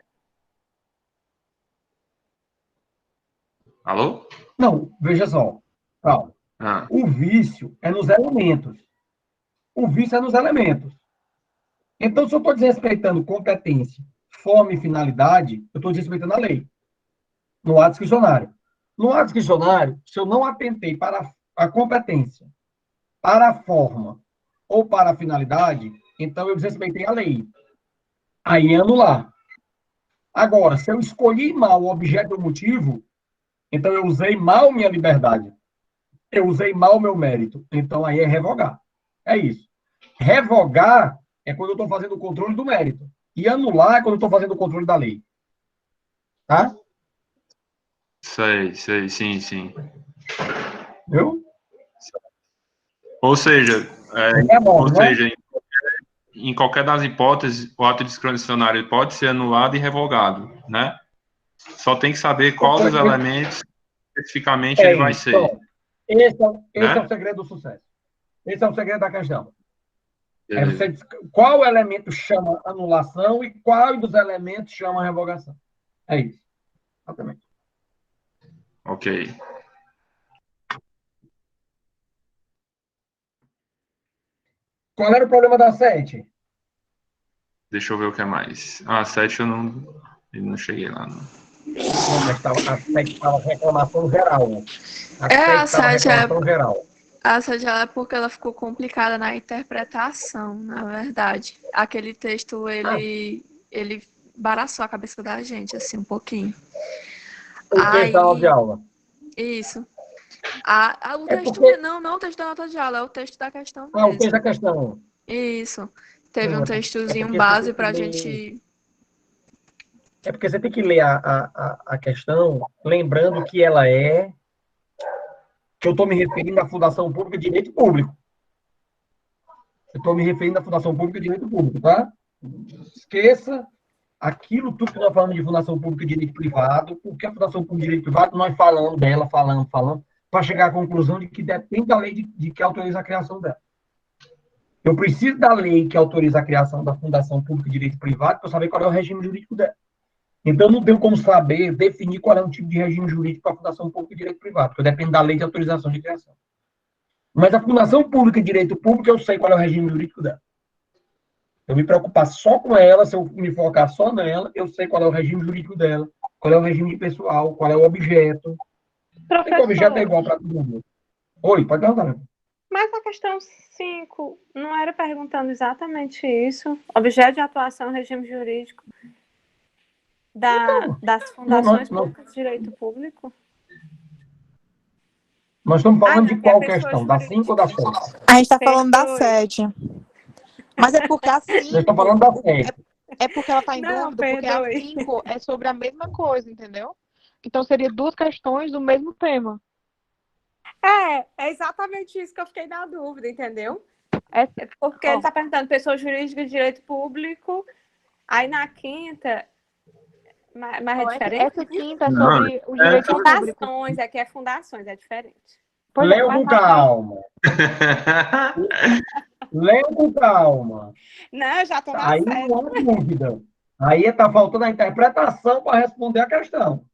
Alô? Não, veja só. Calma. O vício é nos elementos. O vício é nos elementos. Então, se eu estou desrespeitando competência, forma e finalidade, eu estou desrespeitando a lei. No ato discricionário. No ato discricionário, se eu não atentei para a competência, para a forma ou para a finalidade, então eu desrespeitei a lei. Aí é anular. Agora, se eu escolhi mal o objeto ou motivo, então eu usei mal minha liberdade. Eu usei mal meu mérito. Então aí é revogar. É isso. Revogar é quando eu estou fazendo o controle do mérito. E anular é quando eu estou fazendo o controle da lei. Tá? Sei, sim. Viu? Ou seja, em qualquer das hipóteses, o ato discricionário pode ser anulado e revogado, né? Só tem que saber qual dos elementos especificamente ele vai ser. Então, esse é o segredo do sucesso. Esse é o segredo da questão. Qual elemento chama anulação e qual dos elementos chama revogação. É isso. Exatamente. Ok. Qual era o problema da 7? Deixa eu ver o que é mais. A 7 eu não cheguei lá, não. A 7 estava reclamação geral. A 7 geral. A 7 é porque ela ficou complicada na interpretação, na verdade. Aquele texto, ele embaraçou a cabeça da gente, assim, um pouquinho. O texto da aula de aula. Isso. O texto, porque... não o texto da nota de aula, é o texto da questão mesmo. O texto da questão. Isso. Teve um textozinho base pra gente... É porque você tem que ler a questão, lembrando que ela que eu estou me referindo à Fundação Pública de Direito Público. Eu estou me referindo à Fundação Pública de Direito Público, tá? Esqueça aquilo tudo que nós falamos de Fundação Pública de Direito Privado, porque a Fundação Pública de Direito Privado, nós falando dela, falando, para chegar à conclusão de que depende da lei de que autoriza a criação dela. Eu preciso da lei que autoriza a criação da Fundação Pública de Direito Privado para eu saber qual é o regime jurídico dela. Então, eu não tenho como saber, definir qual é o tipo de regime jurídico para a Fundação Pública de Direito Privado, porque depende da lei de autorização de criação. Mas a Fundação Pública de Direito Público, eu sei qual é o regime jurídico dela. Eu me preocupar só com ela, se eu me focar só nela, eu sei qual é o regime jurídico dela, qual é o regime pessoal, qual é o objeto. O objeto é igual para todo mundo. Oi, pode perguntar. Mas a questão 5 não era perguntando exatamente isso? Objeto de atuação, regime jurídico das fundações públicas de direito público? Nós estamos falando de qual questão? Da 5 ou da 7? A gente está falando da 7. Mas é porque a 5... Nós estamos falando da 7. É porque ela está em Não, dúvida, porque a perdoe. 5 é sobre a mesma coisa, entendeu? Então, seria duas questões do mesmo tema. É exatamente isso que eu fiquei na dúvida, entendeu? É, Porque ele está perguntando pessoa jurídica de direito público, aí na quinta, mas é não, diferente? essa quinta é Não, sobre o direito público. Fundações, aqui é fundações, é diferente. Pois é, Leia mas com na sexta- calma. Leia com calma. Não, eu já estou na Aí série. não há dúvida. Aí está faltando a interpretação para responder a questão.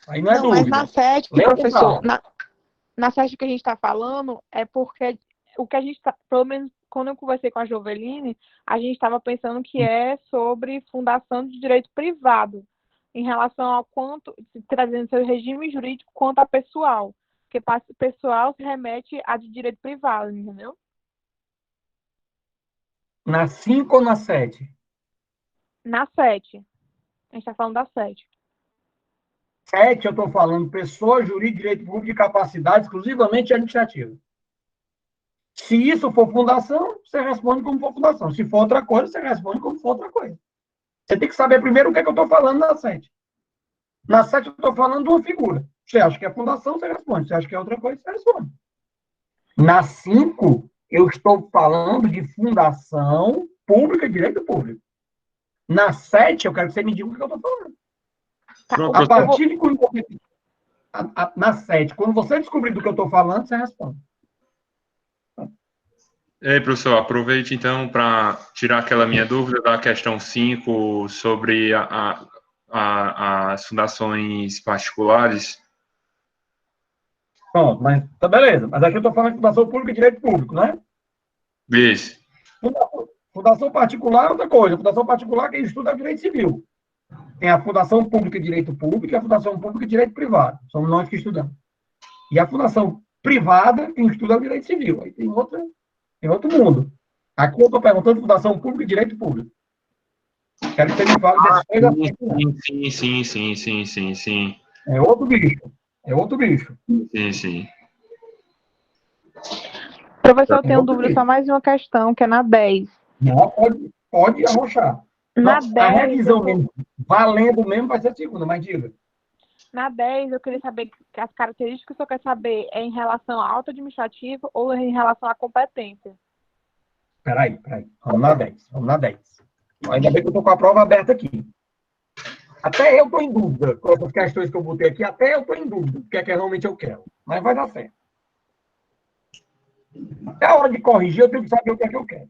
Aí não é Não, mas na dúvida. 7, Leia com professor, calma. na 7 que a gente está falando, é porque o que a gente está, pelo menos quando eu conversei com a Joveline, a gente estava pensando que é sobre fundação de direito privado, em relação ao quanto, trazendo seu regime jurídico quanto a pessoal. Porque pessoal se remete a de direito privado, entendeu? Na 5 ou na 7? Na 7. A gente está falando da 7. 7, eu estou falando pessoa jurídica, direito público de capacidade exclusivamente administrativa. Se isso for fundação, você responde como for fundação. Se for outra coisa, você responde como for outra coisa. Você tem que saber primeiro o que é que eu estou falando na 7. Na 7 eu estou falando de uma figura. Você acha que é fundação, você responde. Você acha que é outra coisa, você responde. Na 5, eu estou falando de fundação pública e direito público. Na 7, eu quero que você me diga o que eu estou falando. Pronto, A partir de quando na 7, quando você descobrir do que eu estou falando, você responde. Ei, professor, aproveite então para tirar aquela minha dúvida da questão 5 sobre as fundações particulares. Pronto, mas tá beleza. Mas aqui eu estou falando de fundação pública e direito público, né? Isso. Fundação particular é outra coisa. Fundação particular, quem estuda é direito civil. Tem a Fundação Pública de Direito Público e a Fundação Pública de Direito Privado. Somos nós que estudamos. E a Fundação Privada, quem estuda é o direito civil. Aí tem outro mundo. Aqui eu estou perguntando Fundação Pública e Direito Público. Quero que você me fale desses coisas. Sim. É outro bicho. Sim. Professor, eu tenho dúvida só mais de uma questão, que é na 10. Não, pode arrochar. Na A 10, revisão mesmo, valendo mesmo, vai ser a segunda, mas diga. Na 10, eu queria saber que as características que o senhor quer saber é em relação ao auto administrativo ou em relação à competência? Peraí. Vamos na 10. Ainda bem que eu estou com a prova aberta aqui. Até eu estou em dúvida com as questões que eu botei aqui. Até eu estou em dúvida do que é que realmente eu quero. Mas vai dar certo. Até a hora de corrigir, eu tenho que saber o que é que eu quero.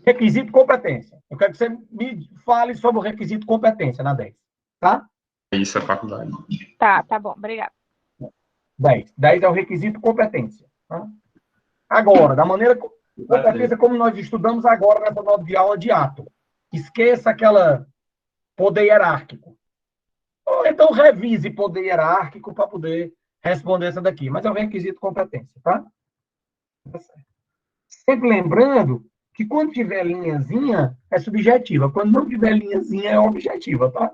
Requisito competência. Eu quero que você me fale sobre o requisito competência na 10. Tá? Isso é faculdade. Tá bom, obrigada. 10 é o requisito competência. Tá? Agora, da maneira competência como nós estudamos agora nessa nova de aula de ato. Esqueça aquela poder hierárquico. Ou então revise poder hierárquico para poder responder essa daqui. Mas é o requisito competência, tá? Sempre lembrando que quando tiver linhazinha, é subjetiva. Quando não tiver linhazinha, é objetiva, tá?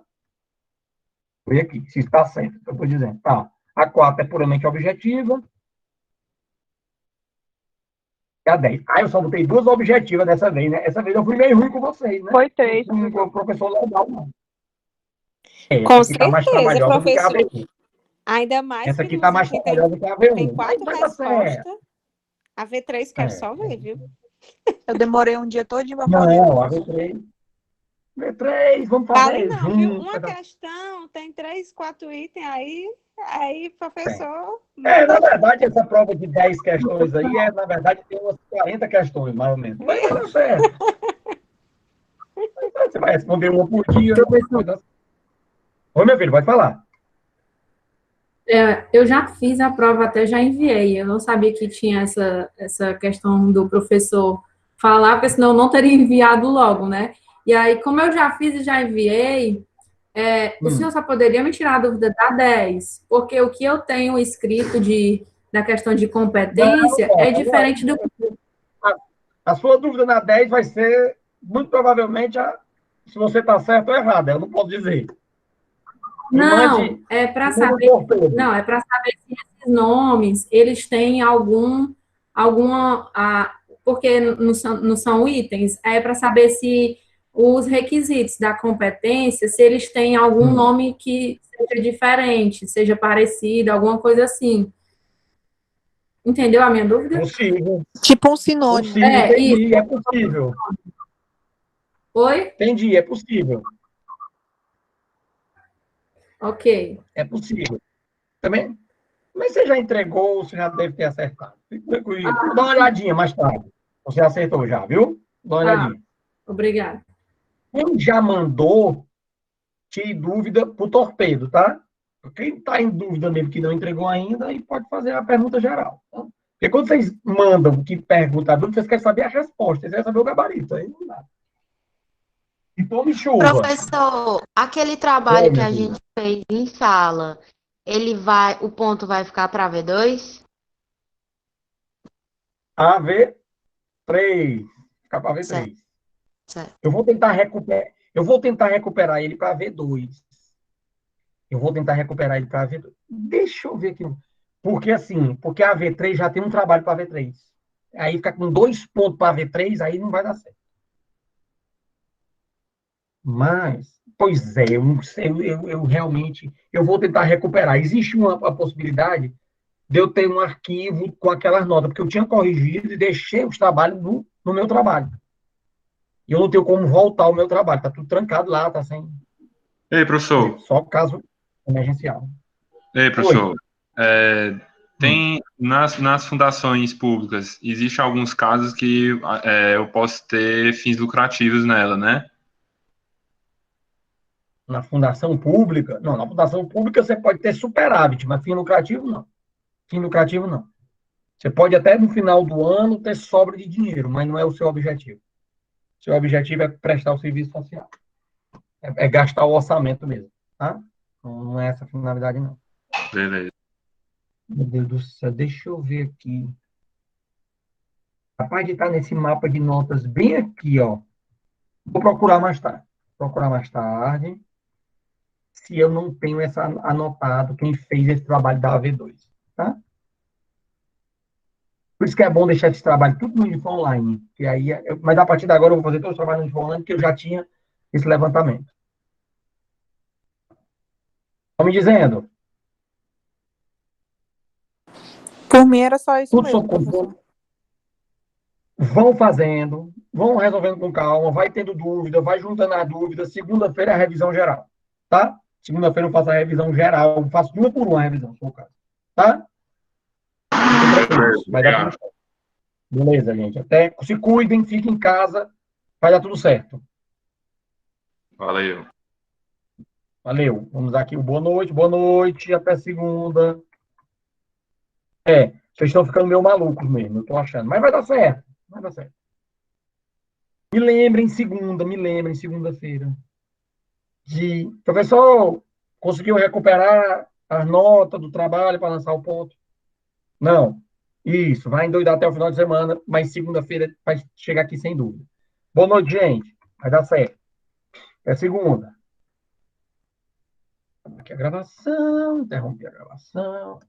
Vê aqui, se está certo, eu estou dizendo. Tá. A 4 é puramente objetiva. E a 10. Eu só botei duas objetivas dessa vez, né? Essa vez eu fui meio ruim com vocês, né? Foi 3. Não fui com o professor legal, não. Com Essa aqui tá mais certeza, trabalhosa do que a professor. V1. Ainda mais Essa que aqui nos tá mais aqui trabalhosa do que a V1. tem 4 Vai dar certo. respostas. A V3 quero só ver, viu? Eu demorei um dia todinho para fazer. Não, a V3. V3, vamos Vale fazer não, viu? junto. Uma questão, tem 3, 4 itens aí, professor. Na verdade, essa prova de 10 questões aí, na verdade, tem umas 40 questões, mais ou menos. Mas vai dar certo. Você vai responder uma por dia. Oi, meu filho, pode falar. Eu já fiz a prova, até já enviei. Eu não sabia que tinha essa questão do professor falar, porque senão eu não teria enviado logo, né? E aí, como eu já fiz e já enviei, o senhor só poderia me tirar a dúvida da 10, porque o que eu tenho escrito da questão de competência é diferente do... A sua dúvida na 10 vai ser, muito provavelmente, se você está certo ou errado. Eu não posso dizer. Não, é para saber. Não, é para saber se esses nomes eles têm alguma porque não são itens, é para saber se os requisitos da competência, se eles têm algum nome que seja diferente, seja parecido, alguma coisa assim. Entendeu a minha dúvida? Possível. Tipo um sinônimo. Possível, entendi, isso. é possível. Oi? Entendi, é possível. Ok. É possível. Também, mas você já entregou, você já deve ter acertado. Fique tranquilo. Vou dar uma olhadinha mais tarde. Você acertou já, viu? Dá uma olhadinha. Obrigada. Quem já mandou, tire dúvida pro torpedo, tá? Quem está em dúvida mesmo que não entregou ainda, aí pode fazer a pergunta geral. Tá? Porque quando vocês mandam que pergunta a dúvida, vocês querem saber a resposta, vocês querem saber o gabarito. Aí não dá. E tome chuva. Professor, aquele Oi, trabalho que minha a filha. gente fez em sala, o ponto vai ficar para V2? AV3. Fica para Certo, V3. certo. Eu vou tentar recuperar ele para V2. Eu vou tentar recuperar ele para V2. Deixa eu ver aqui. Porque a V3 já tem um trabalho para V3. Aí fica com 2 pontos para V3, aí não vai dar certo. Mas, pois é, eu não sei, eu realmente, eu vou tentar recuperar. Existe uma possibilidade de eu ter um arquivo com aquelas notas, porque eu tinha corrigido e deixei os trabalhos no meu trabalho. E eu não tenho como voltar ao meu trabalho, tá tudo trancado lá, tá sem. Ei, professor. Só caso emergencial. Ei, professor. Hum. Tem nas fundações públicas, existem alguns casos que eu posso ter fins lucrativos nela, né? Na fundação pública, não, na fundação pública você pode ter superávit, mas fim lucrativo não. Fim lucrativo não. Você pode até no final do ano ter sobra de dinheiro, mas não é o seu objetivo. Seu objetivo é prestar o serviço social. É gastar o orçamento mesmo, tá? Não é essa a finalidade, não. Beleza. Meu Deus do céu, deixa eu ver aqui. Capaz de estar nesse mapa de notas bem aqui, ó. Vou procurar mais tarde. Procurar mais tarde. Se eu não tenho essa anotado quem fez esse trabalho da AV2, tá? Por isso que é bom deixar esse trabalho tudo no Info Online. Que aí, mas a partir de agora eu vou fazer todos os trabalhos no Info Online, que eu já tinha esse levantamento. Estão me dizendo? Por mim era só isso Tudo mesmo, sob professor. controle. Vão fazendo, vão resolvendo com calma, vai tendo dúvida, vai juntando a dúvida. Segunda-feira é a revisão geral, tá? Segunda-feira eu faço a revisão geral, eu faço uma por uma a revisão, se for o caso. Tá? Fiquem tranquilos, vai dar tudo certo. Beleza, gente. Até se cuidem, fiquem em casa, vai dar tudo certo. Valeu. Valeu. Vamos dar aqui o boa noite, até segunda. Vocês estão ficando meio malucos mesmo, eu tô achando. Mas vai dar certo, vai dar certo. Me lembrem segunda-feira. Professor, conseguiu recuperar as notas do trabalho para lançar o ponto? Não. Isso, vai endoidar até o final de semana, mas segunda-feira vai chegar aqui sem dúvida. Boa noite, gente. Vai dar certo. É segunda. Aqui a gravação, interrompi a gravação.